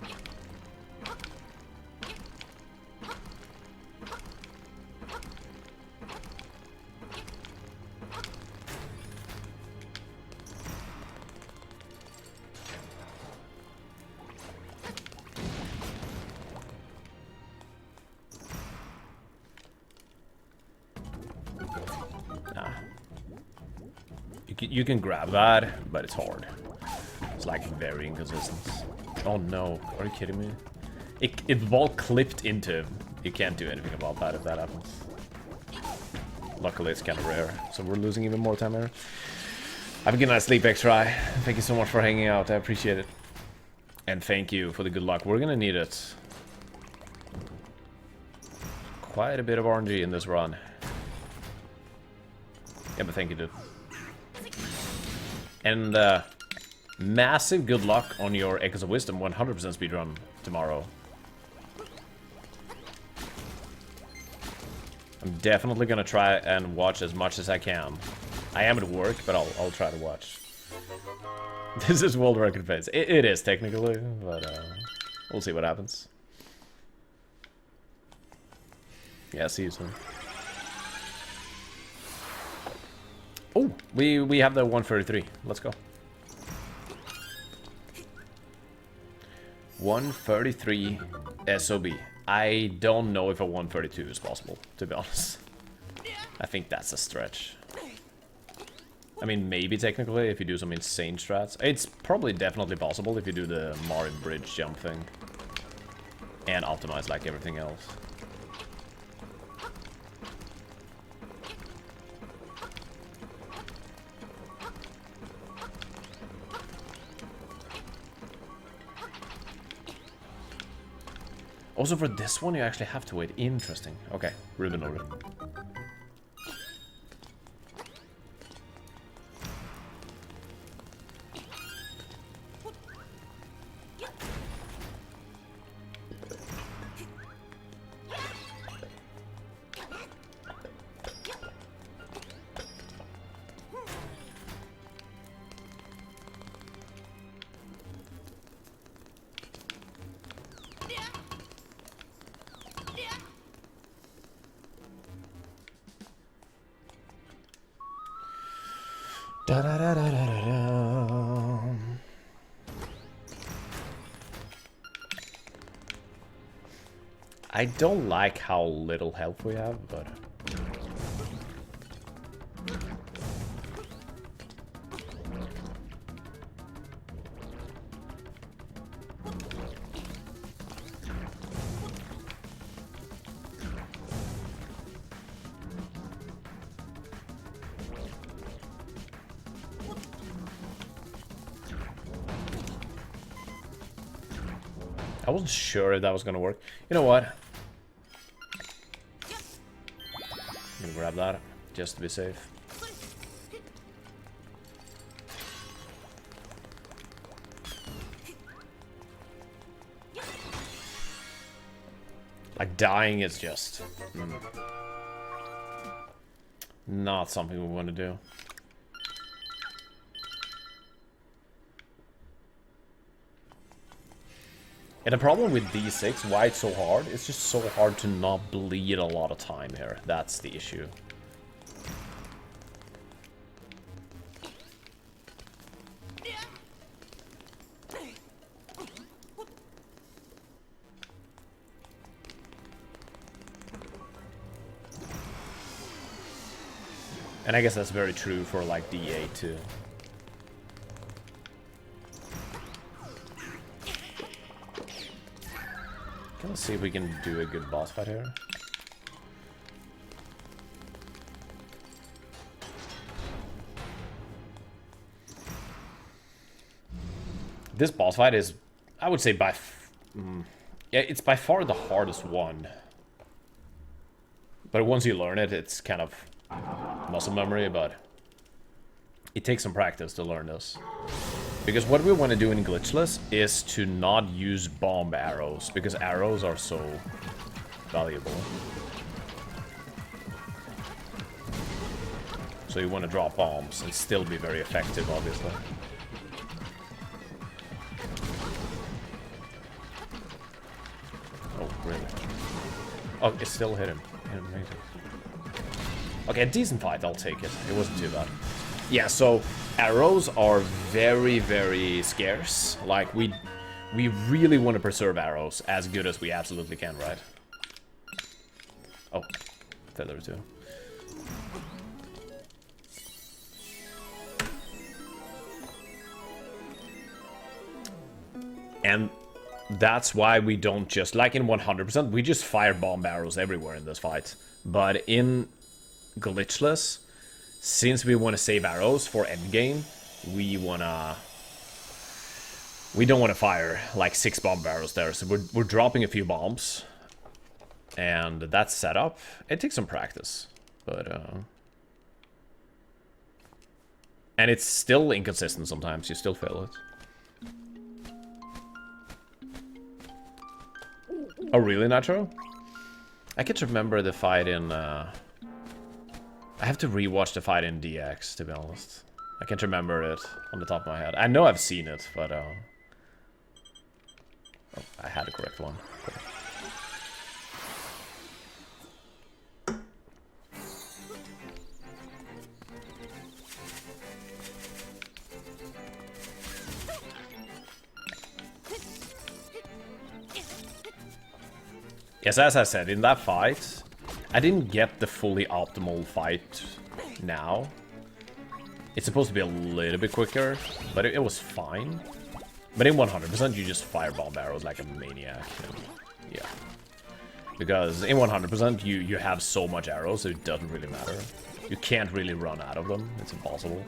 You can grab that, but it's hard. It's like very inconsistent. Oh no, are you kidding me? It ball clipped into him. You can't do anything about that if that happens. Luckily it's kind of rare, so we're losing even more time here. Have a good night, sleep, X-Ray. Thank you so much for hanging out, I appreciate it. And thank you for the good luck, we're gonna need it. Quite a bit of RNG in this run. Yeah, but thank you, dude. And massive good luck on your Echoes of Wisdom 100% speedrun tomorrow. I'm definitely gonna try and watch as much as I can. I am at work, but I'll try to watch. This is world record pace. It is technically, but we'll see what happens. Yeah, see you soon. Oh, we have the 133. Let's go. 133 SOB. I don't know if a 132 is possible, to be honest. I think that's a stretch. I mean, maybe technically if you do some insane strats. It's probably definitely possible if you do the Mario Bridge jump thing. And optimize like everything else. Also for this one you actually have to wait. Interesting. Okay, ribbon over. Da da da da da da. I don't like how little health we have, but... I wasn't sure if that was gonna work. You know what? I'm gonna grab that, just to be safe. Like, dying is just... not something we want to do. And the problem with D6, why it's so hard, it's just so hard to not bleed a lot of time here. That's the issue. And I guess that's very true for, like, D8 too. Let's see if we can do a good boss fight here. This boss fight is, I would say, yeah, it's by far the hardest one. But once you learn it, it's kind of muscle memory, but it takes some practice to learn this. Because what we want to do in Glitchless is to not use bomb arrows, because arrows are so valuable. So you want to drop bombs and still be very effective, obviously. Oh, really? Oh, it still hit him. Okay, a decent fight, I'll take it. It wasn't too bad. Yeah, so arrows are very, very scarce. Like, we really want to preserve arrows as good as we absolutely can, right? Oh, feather too. And that's why we don't just, like in 100%, we just fire bomb arrows everywhere in this fight. But in Glitchless, since we want to save arrows for endgame, we don't want to fire like 6 bomb arrows there, so we're dropping a few bombs, and that's set up. It takes some practice, but and it's still inconsistent sometimes. You still fail it. Oh, really, Nitro? I can't remember the fight in I have to rewatch the fight in DX, to be honest. I can't remember it on the top of my head. I know I've seen it, but oh, I had the correct one. Cool. Yes, as I said, in that fight, I didn't get the fully optimal fight now. It's supposed to be a little bit quicker, but it was fine. But in 100%, you just fire bomb arrows like a maniac. And yeah. Because in 100%, you have so much arrows, so it doesn't really matter. You can't really run out of them. It's impossible.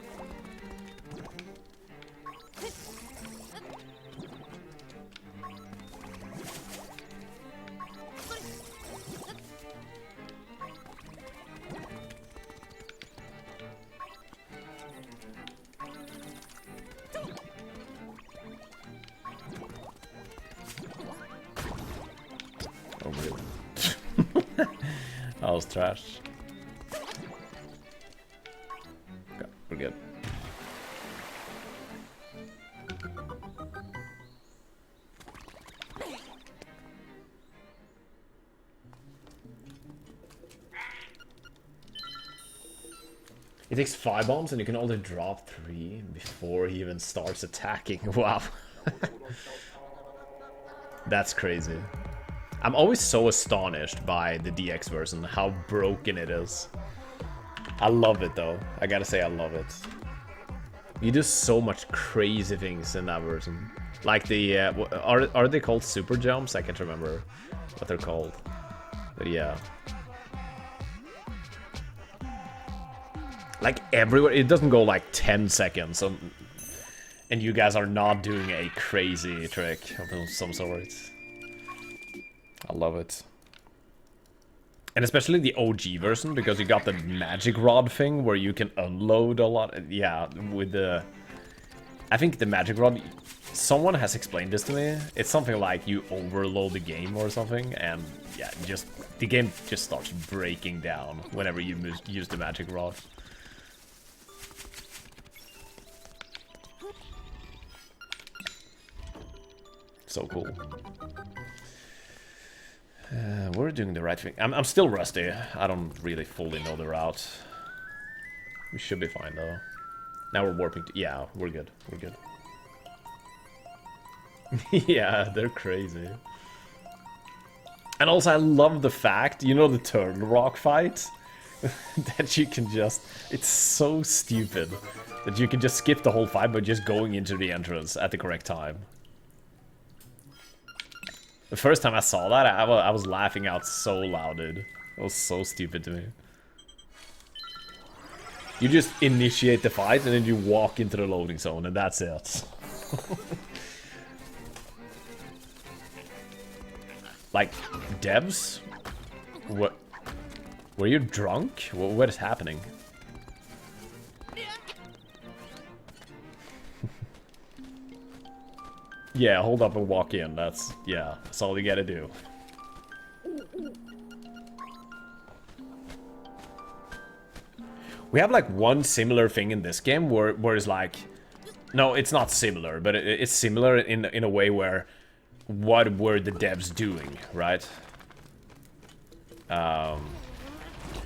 That was trash. Okay, we're good. It takes 5 bombs and you can only drop 3 before he even starts attacking. Wow. That's crazy. I'm always so astonished by the DX version, how broken it is. I love it though. I gotta say I love it. You do so much crazy things in that version. Like the, are they called super jumps? I can't remember what they're called. But yeah. Like everywhere, it doesn't go like 10 seconds. And you guys are not doing a crazy trick of some sort. I love it. And especially the OG version, because you got the magic rod thing where you can unload a lot. Yeah, with the... I think the magic rod... Someone has explained this to me. It's something like you overload the game or something, and yeah, just... The game just starts breaking down whenever you use the magic rod. So cool. We're doing the right thing. I'm still rusty. I don't really fully know the route. We should be fine though. Now we're warping to... Yeah, we're good. We're good. Yeah, they're crazy. And also I love the fact, you know the turtle rock fight? That you can just... It's so stupid. That you can just skip the whole fight by just going into the entrance at the correct time. The first time I saw that, I was laughing out so loud, dude. It was so stupid to me. You just initiate the fight and then you walk into the loading zone and that's it. Like, devs? What? Were you drunk? What is happening? Yeah, hold up and walk in. That's all you gotta do. We have like one similar thing in this game where it's like, no, it's not similar, but it's similar in a way where what were the devs doing, right?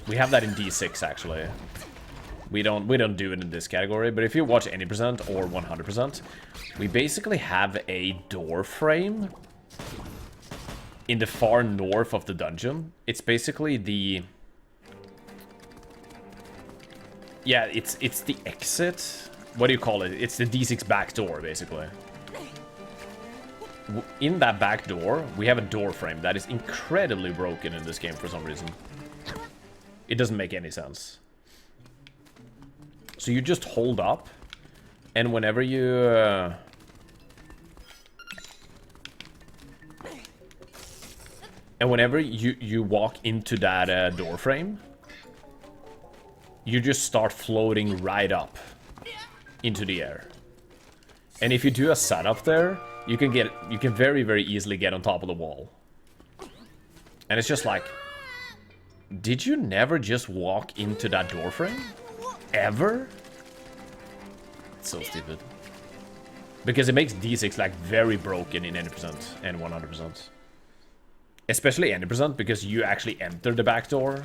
We have that in D6 actually. We don't do it in this category, but if you watch any percent or 100%, we basically have a door frame in the far north of the dungeon. It's basically the... Yeah, it's the exit. What do you call it? It's the D6 back door, basically. In that back door, we have a door frame that is incredibly broken in this game for some reason. It doesn't make any sense. So you just hold up, and whenever you... and whenever you walk into that door frame, you just start floating right up into the air. And if you do a setup there, you can very, very easily get on top of the wall. And it's just like, did you never just walk into that door frame? Ever? It's so stupid. Because it makes D6 like very broken in any percent and 100%. Especially any percent because you actually enter the back door.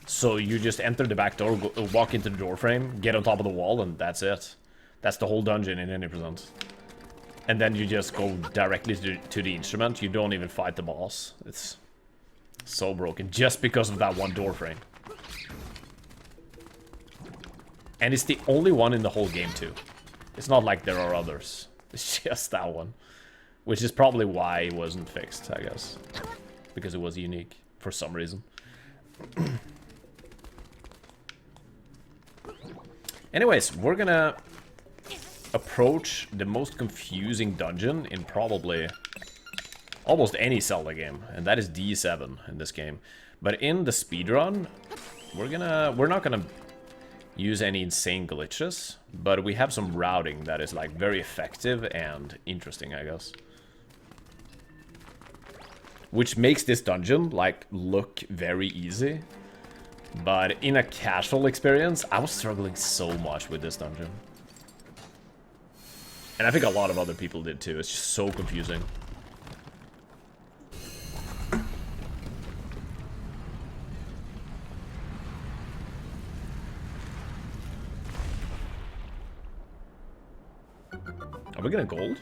So you just enter the back door, walk into the door frame, get on top of the wall, and that's it. That's the whole dungeon in any percent. And then you just go directly to the instrument. You don't even fight the boss. It's so broken just because of that one door frame. And it's the only one in the whole game too. It's not like there are others. It's just that one. Which is probably why it wasn't fixed, I guess. Because it was unique for some reason. Anyways, we're gonna approach the most confusing dungeon in probably almost any Zelda game, and that is D7 in this game. But in the speedrun, we're not gonna use any insane glitches, but we have some routing that is like very effective and interesting, I guess. Which makes this dungeon like look very easy. But in a casual experience, I was struggling so much with this dungeon. And I think a lot of other people did too. It's just so confusing. we gonna gold?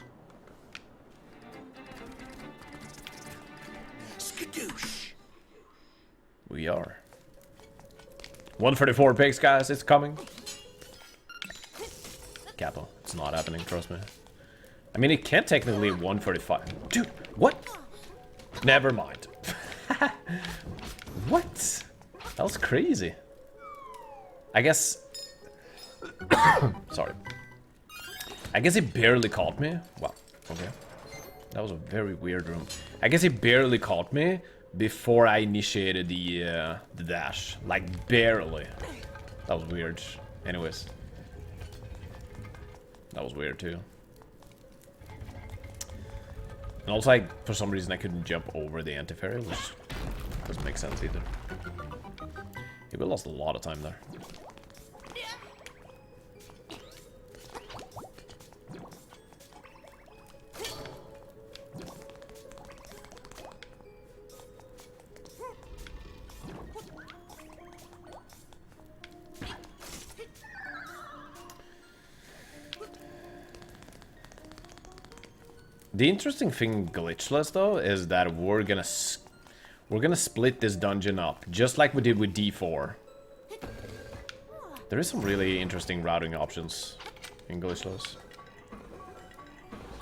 Skadoosh. We are. 134 pigs, guys. It's coming. Capo. It's not happening, trust me. I mean, it can't technically 135. Dude, what? Never mind. What? That was crazy. I guess... Sorry. I guess he barely caught me. Wow, okay. That was a very weird room. I guess he barely caught me before I initiated the dash. Like, barely. That was weird. Anyways. That was weird, too. And also, like, for some reason, I couldn't jump over the anti-fairy, which doesn't make sense either. Yeah, we lost a lot of time there. The interesting thing, Glitchless, though, is that we're gonna split this dungeon up, just like we did with D4. There is some really interesting routing options in Glitchless.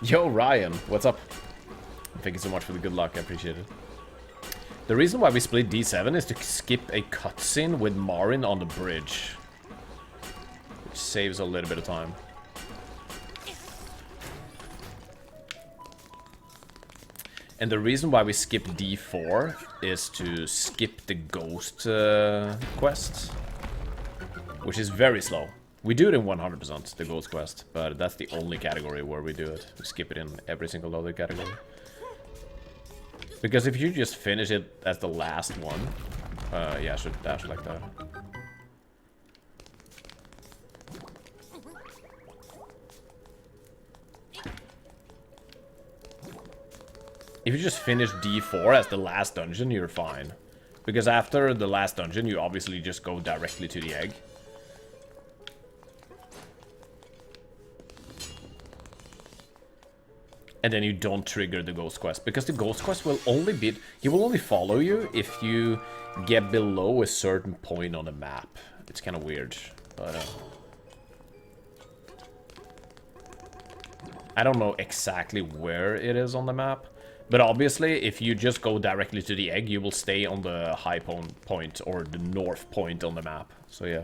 Yo, Ryan, what's up? Thank you so much for the good luck, I appreciate it. The reason why we split D7 is to skip a cutscene with Marin on the bridge, which saves a little bit of time. And the reason why we skip D4 is to skip the ghost quest, which is very slow. We do it in 100%, the ghost quest, but that's the only category where we do it. We skip it in every single other category. Because if you just finish it as the last one, yeah, I should dash like that. If you just finish D4 as the last dungeon, you're fine. Because after the last dungeon, you obviously just go directly to the egg. And then you don't trigger the ghost quest. Because the ghost quest will only be... He will only follow you if you get below a certain point on the map. It's kind of weird. But, I don't know exactly where it is on the map. But obviously, if you just go directly to the egg, you will stay on the high point or the north point on the map. So yeah.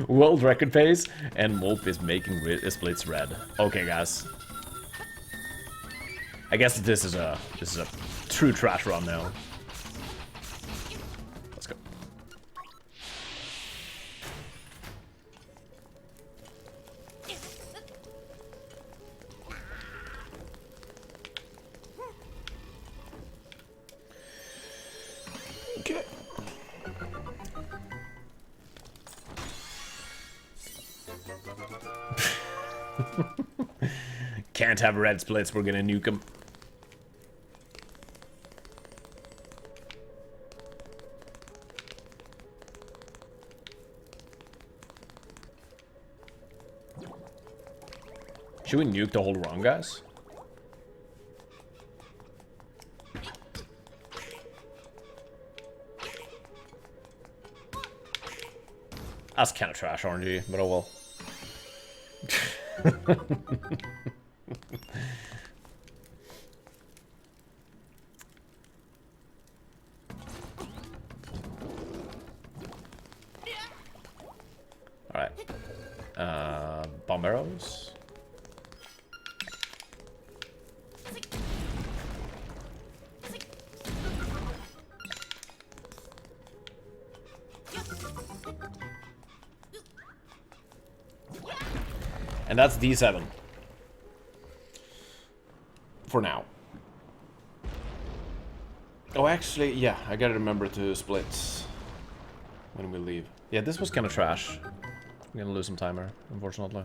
World record pace and Molp is making splits red. Okay, guys. I guess this is a true trash run now. Let's go. Okay. Can't have red splits, we're gonna nuke them. Should we nuke the whole run, guys? That's kind of trash RNG, but oh well. Alright. Bomb arrows. And that's D7. For now. Oh, actually, yeah, I gotta remember to split when we leave. Yeah, this was kind of trash. I'm gonna lose some timer, unfortunately.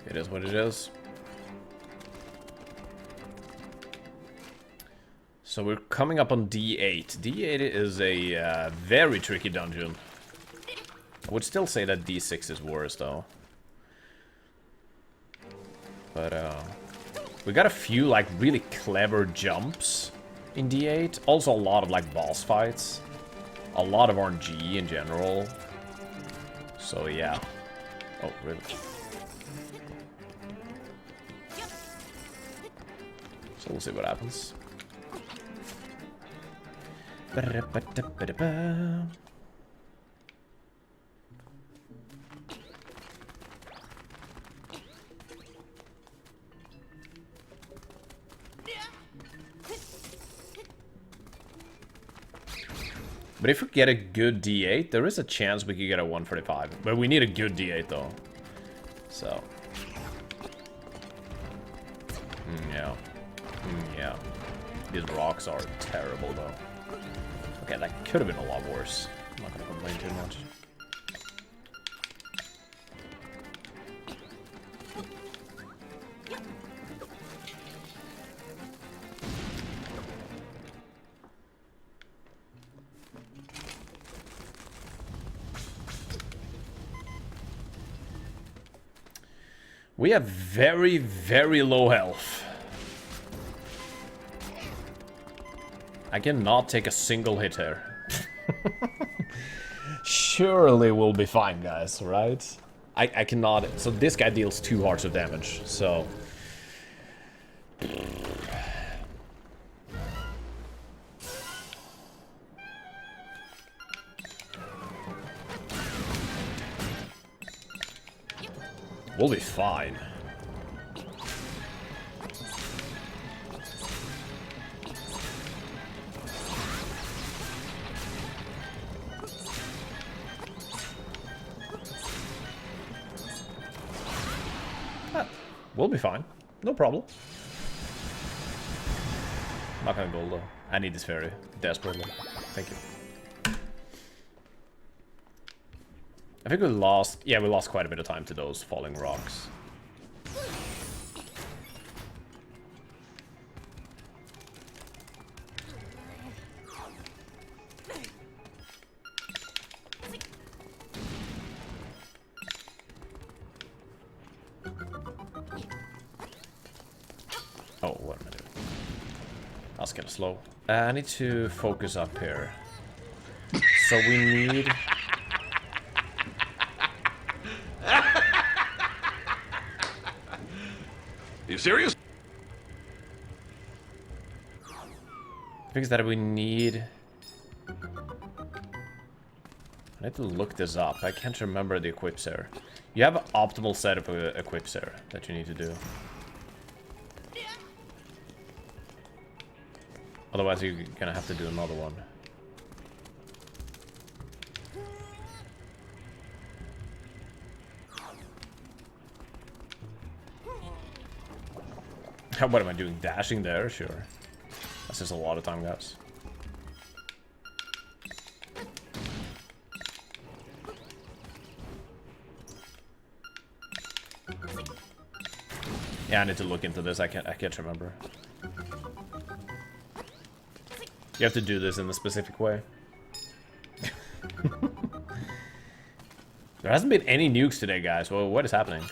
It is what it is. So we're coming up on D8. D8 is a very tricky dungeon. I would still say that D6 is worse, though. But, we got a few, like, really clever jumps in D8. Also a lot of, like, boss fights. A lot of RNG in general. So, yeah. Oh, really? So we'll see what happens. But if we get a good D8, there is a chance we could get a 145. But we need a good D8 though. So. Yeah. Yeah. These rocks are terrible though. Okay, that could have been a lot worse. I'm not gonna complain too much. We have very, very low health. I cannot take a single hit here. Surely we'll be fine, guys, right? I cannot. So this guy deals 2 hearts of damage, so... We'll be fine. We'll be fine. No problem. I'm not gonna gold though. I need this fairy desperately. Thank you. I think we lost... Yeah, we lost quite a bit of time to those falling rocks. Oh, what am I doing? That's kind of slow. I need to focus up here. So we need... Are you serious? Because that we need... I need to look this up. I can't remember the equips here. You have an optimal set of equips here that you need to do. Otherwise you're gonna have to do another one. What am I doing? Dashing there? Sure. That's just a lot of time, guys. Yeah, I need to look into this. I can't remember. You have to do this in a specific way. There hasn't been any nukes today, guys. Well, what is happening?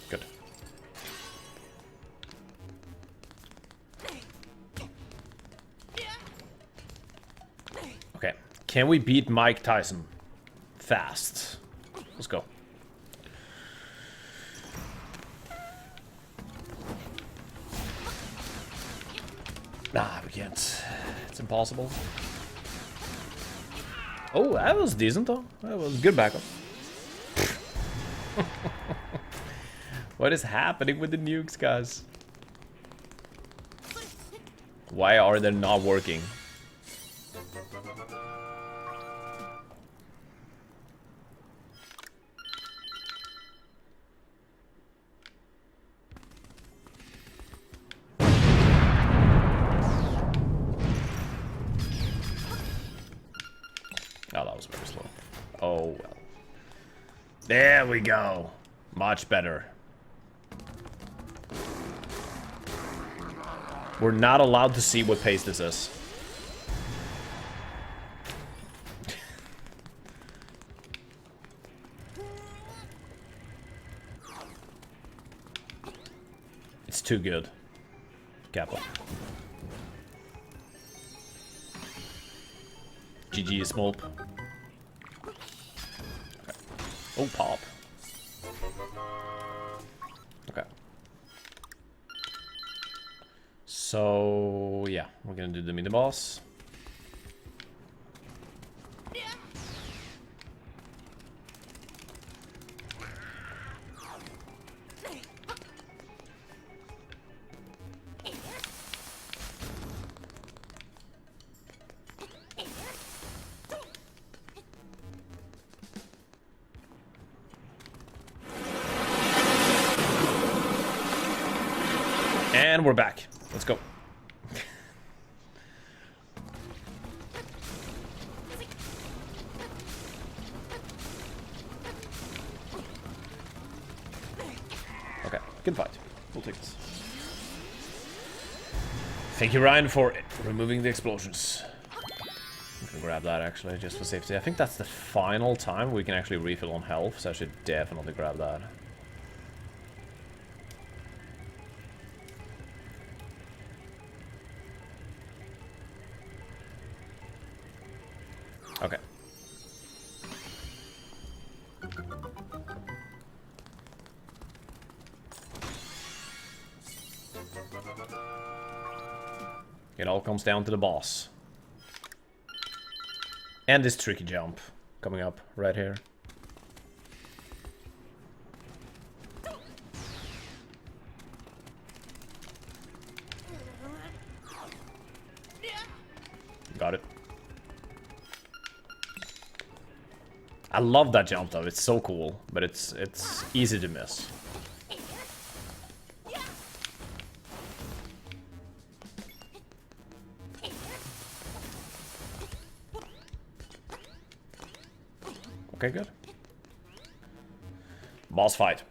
Good. Okay. Can we beat Mike Tyson? Fast. Let's go. Nah, we can't. It's impossible. Oh, that was decent though. That was good backup. What is happening with the nukes, guys? Why are they not working? Oh, that was very slow. Oh, well. There we go. Much better. We're not allowed to see what pace this is. It's too good. Kappa. GG Smolp. Okay. Oh, pop. Okay. So, yeah, we're gonna do the mini boss. And we're back. Let's go. Okay, good fight. We'll take this. Thank you, Ryan, for removing the explosions. We can grab that, actually, just for safety. I think that's the final time we can actually refill on health, so I should definitely grab that. Okay. It all comes down to the boss. And this tricky jump coming up right here. Got it. I love that jump though, it's so cool, but it's easy to miss. Okay, good. Boss fight.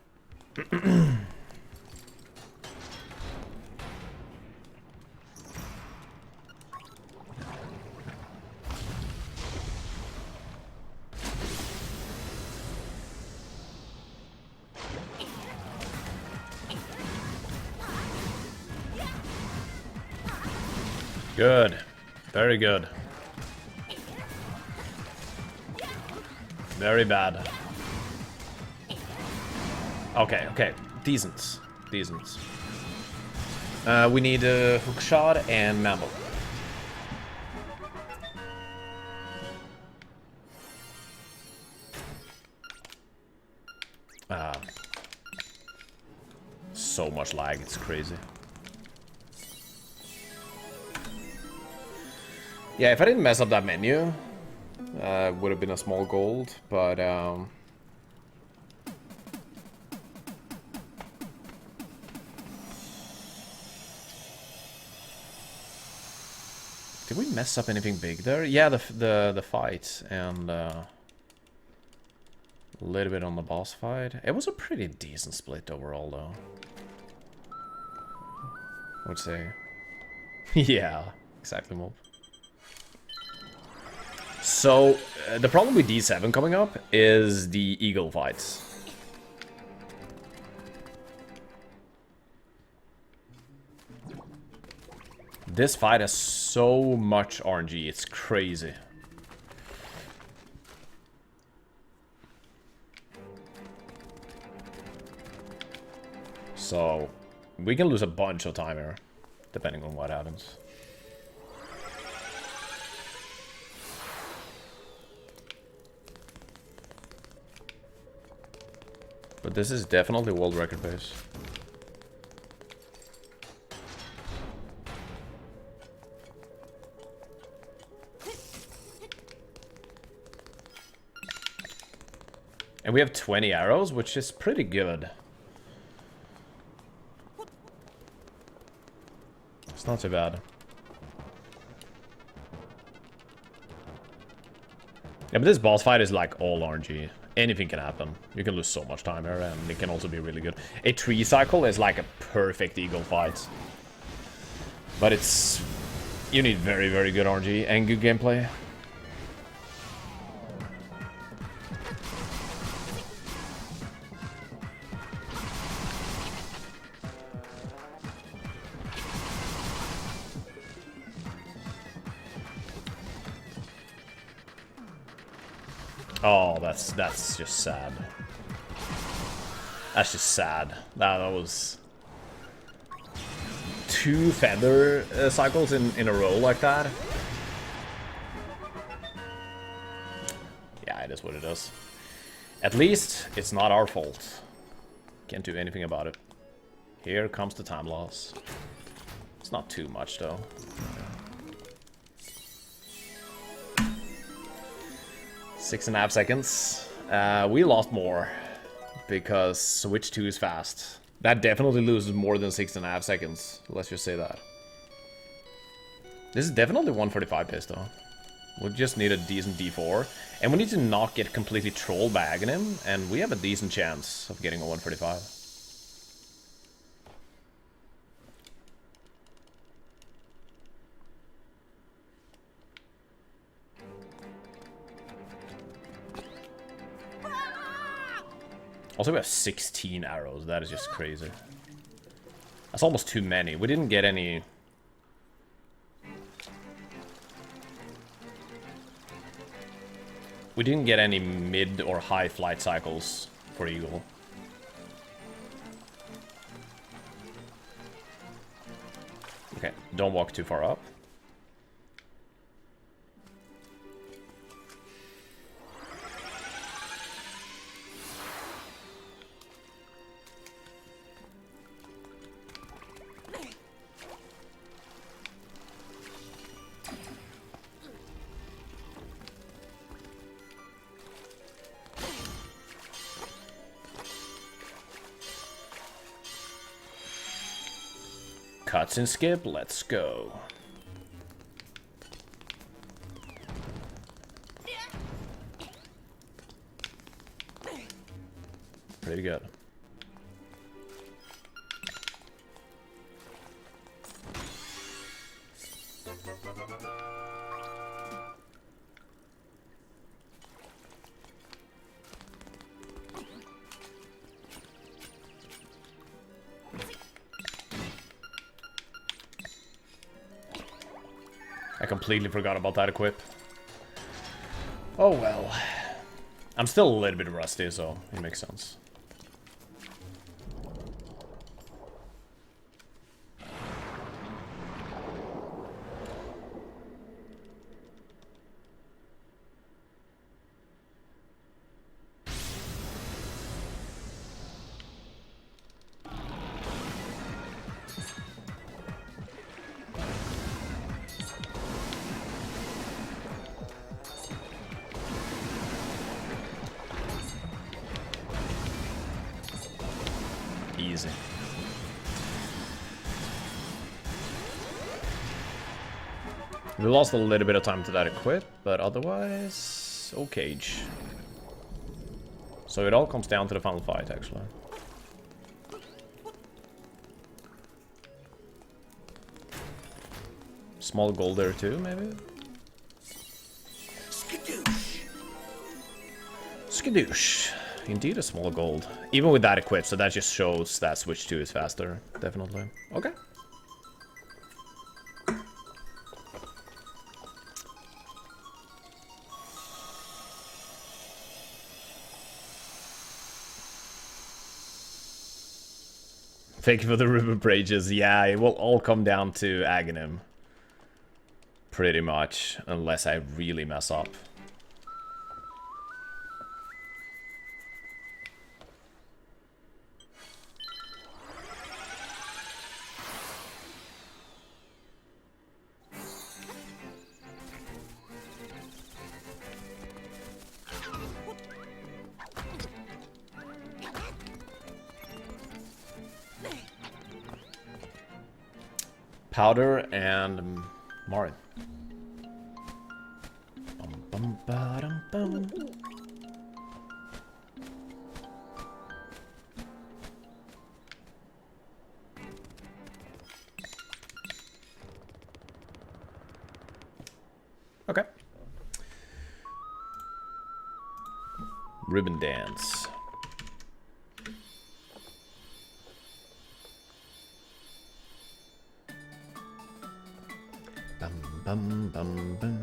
Good. Very good. Very bad. Okay, okay. Decent. Decent. We need a hook shot and mammal. So much lag, it's crazy. Yeah, if I didn't mess up that menu, would have been a small gold, but did we mess up anything big there? Yeah, the fight and a little bit on the boss fight. It was a pretty decent split overall, though. I would say. Yeah, exactly, Mob. So, the problem with D7 coming up is the eagle fights. This fight has so much RNG, it's crazy. So, we can lose a bunch of time here, depending on what happens. But this is definitely world record pace. And we have 20 arrows, which is pretty good. It's not too bad. Yeah, but this boss fight is like all RNG. Anything can happen. You can lose so much time here, and it can also be really good. A tree cycle is like a perfect eagle fight. But it's... you need very, very good RNG and good gameplay. Oh, that's just sad. That's just sad. That was 2 feather cycles in a row like that. Yeah, it is what it is. At least it's not our fault. Can't do anything about it. Here comes the time loss. It's not too much though. 6.5 seconds. We lost more because switch 2 is fast. That definitely loses more than 6.5 seconds. Let's just say that. This is definitely 145 pace though. We just need a decent D4. And we need to not get completely trolled by Aghanim. And we have a decent chance of getting a 145. Also, we have 16 arrows. That is just crazy. That's almost too many. We didn't get any... we didn't get any mid or high flight cycles for Eagle. Okay, don't walk too far up. Cuts and skip, let's go. Pretty good. I completely forgot about that equip. Oh well. I'm still a little bit rusty, so it makes sense. Easy. We lost a little bit of time to that equip, but otherwise, okay. So it all comes down to the final fight, actually. Small gold there too, maybe? Skadoosh. Skadoosh. Indeed a small gold. Even with that equipped, so that just shows that switch 2 is faster. Definitely. Okay. Thank you for the river bridges. Yeah, it will all come down to Aghanim. Pretty much. Unless I really mess up. Powder and Marin. Bum, ba, dum, bum. Okay. Ribbon dance. Bum bum bum bum.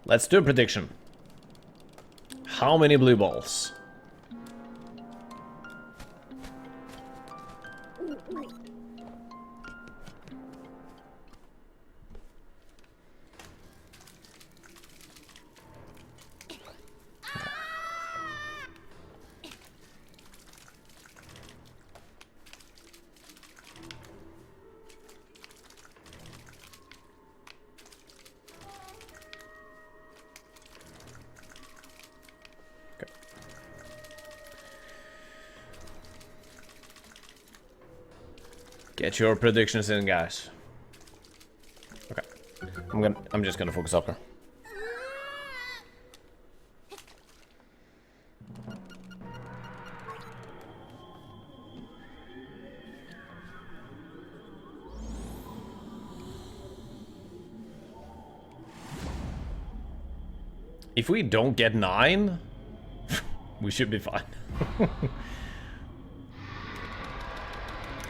Let's do a prediction. How many blue balls? Get your predictions in, guys. Okay. I'm just gonna focus up here. If we don't get 9, we should be fine.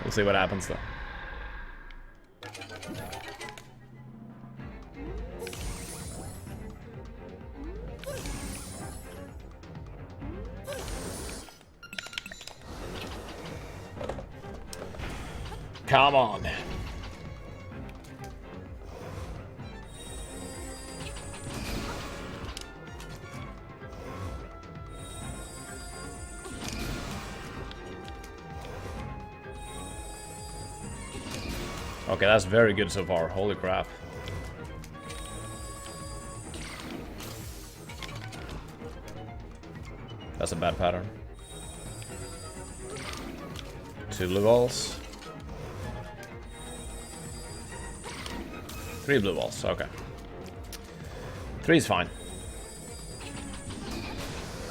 We'll see what happens though. Come on. Okay, that's very good so far. Holy crap. That's a bad pattern. 2 blue balls. 3 blue balls, okay. 3 is fine.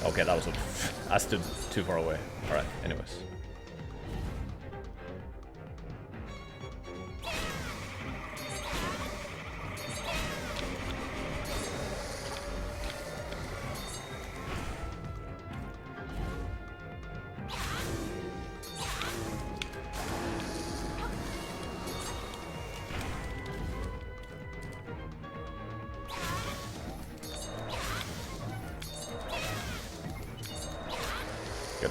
Okay, that was a... I stood too far away. Alright, anyways. Good.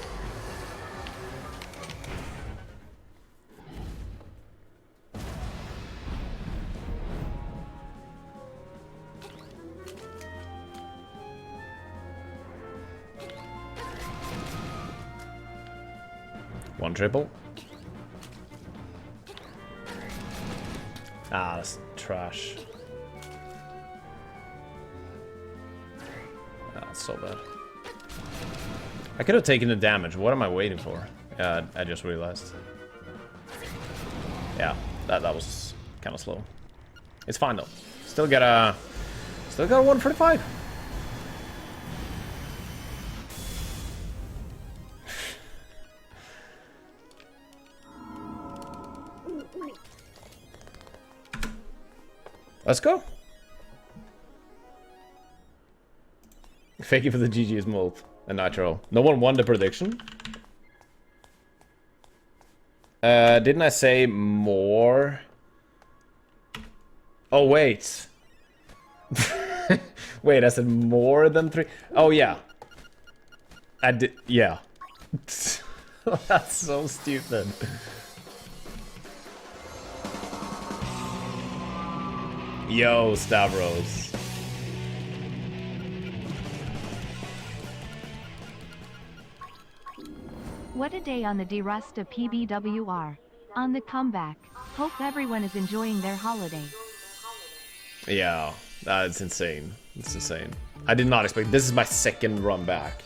One triple. Ah, that's trash. Ah, that's so bad. I could have taken the damage. What am I waiting for? Yeah, I just realized. Yeah, that was kind of slow. It's fine though. Still got a 145. Let's go. Thank you for the GG's mold and Nitro. No one won the prediction. Didn't I say more? Oh, wait. Wait, I said more than 3? Oh, yeah. I did, yeah. That's so stupid. Yo, Stavros. What a day on the Derusta PBWR. On the comeback. Hope everyone is enjoying their holiday. Yeah, that's insane. It's insane. I did not expect. This is my second run back.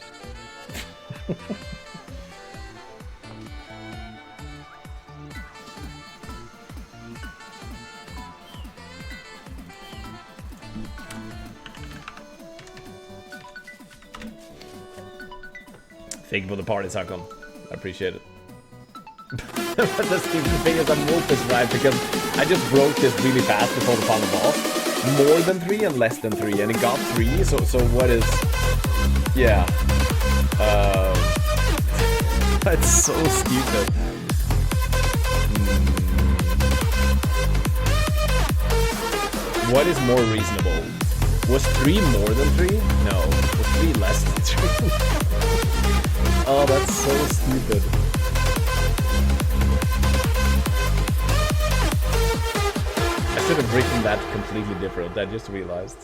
Thank you for the party, Sakon. I appreciate it. The stupid thing is I'm wolf is right because I just broke this really fast before the final boss. More than 3 and less than 3, and it got 3. So what is? Yeah. That's so stupid. What is more reasonable? Was 3 more than 3? No. Was 3 less than 3? Oh, that's so stupid. I should have written that completely different. I just realized.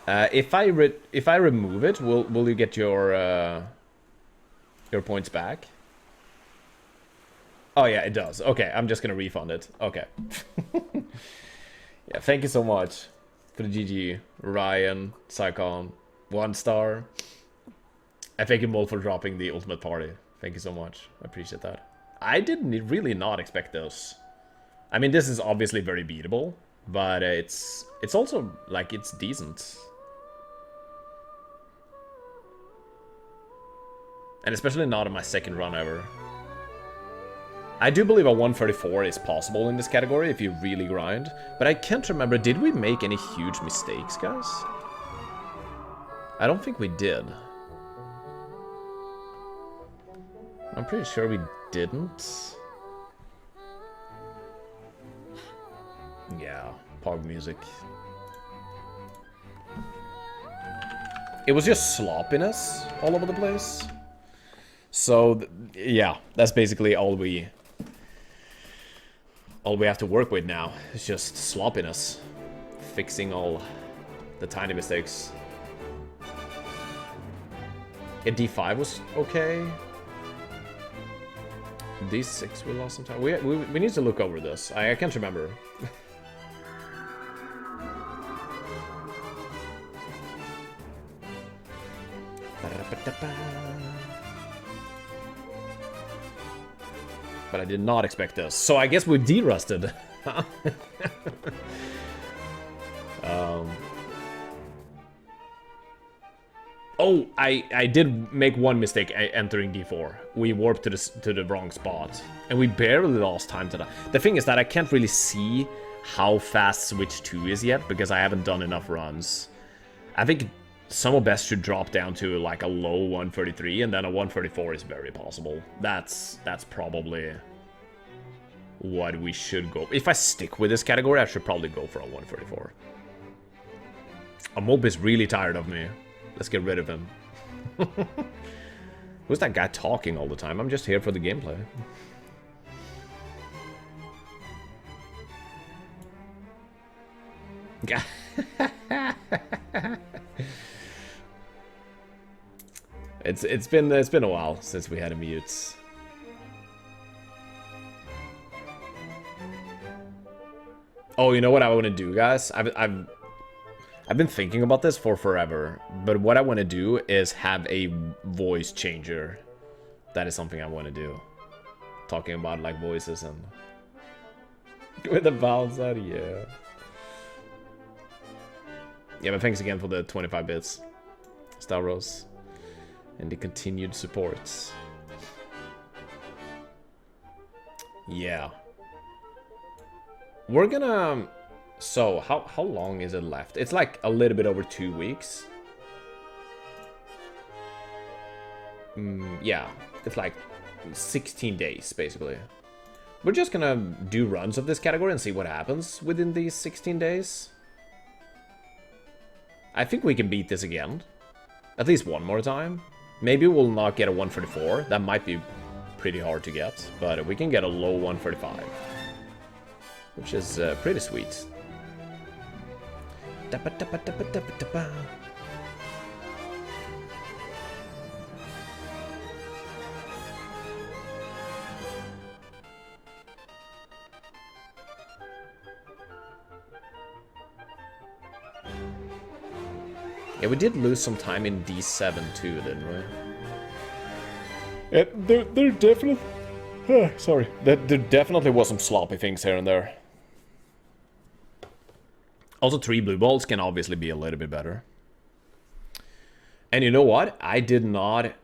If I remove it, will you get your points back? Oh yeah, it does. Okay, I'm just gonna refund it. Okay. Yeah, thank you so much for the GG, Ryan, Psychon, 1 star. I thank you all for dropping the ultimate party. Thank you so much. I appreciate that. I didn't really not expect this. I mean, this is obviously very beatable, but it's also like it's decent. And especially not on my second run ever. I do believe a 134 is possible in this category if you really grind, but I can't remember, did we make any huge mistakes, guys? I don't think we did. I'm pretty sure we didn't. Yeah, Pog music. It was just sloppiness all over the place. So, yeah, that's basically all we have to work with now. It's just sloppiness. Fixing all the tiny mistakes. Yeah, D5 was okay. D6 we lost some time. We need to look over this. I can't remember. But I did not expect this. So I guess we derusted. Oh, I did make one mistake entering D4. We warped to the wrong spot. And we barely lost time to that. The thing is that I can't really see how fast Switch 2 is yet, because I haven't done enough runs. I think some of best should drop down to like a low 133, and then a 134 is very possible. That's probably what we should go. If I stick with this category, I should probably go for a 134. Mob is really tired of me. Let's get rid of him. Who's that guy talking all the time? I'm just here for the gameplay. It's been a while since we had a mute. Oh, you know what I want to do, guys? I've been thinking about this for forever, but what I want to do is have a voice changer. That is something I want to do. Talking about like voices and with the bounce out, yeah. Yeah, but thanks again for the 25 bits, Stavros, and the continued support. Yeah. We're gonna... So, how long is it left? It's like a little bit over 2 weeks. Yeah, it's like 16 days, basically. We're just gonna do runs of this category and see what happens within these 16 days. I think we can beat this again. At least one more time. Maybe we'll not get a 134. That might be pretty hard to get. But we can get a low 135. Which is pretty sweet. Yeah, we did lose some time in D7 too, didn't we? Yeah, there definitely... sorry. There definitely was some sloppy things here and there. Also, 3 blue balls can obviously be a little bit better. And you know what? I did not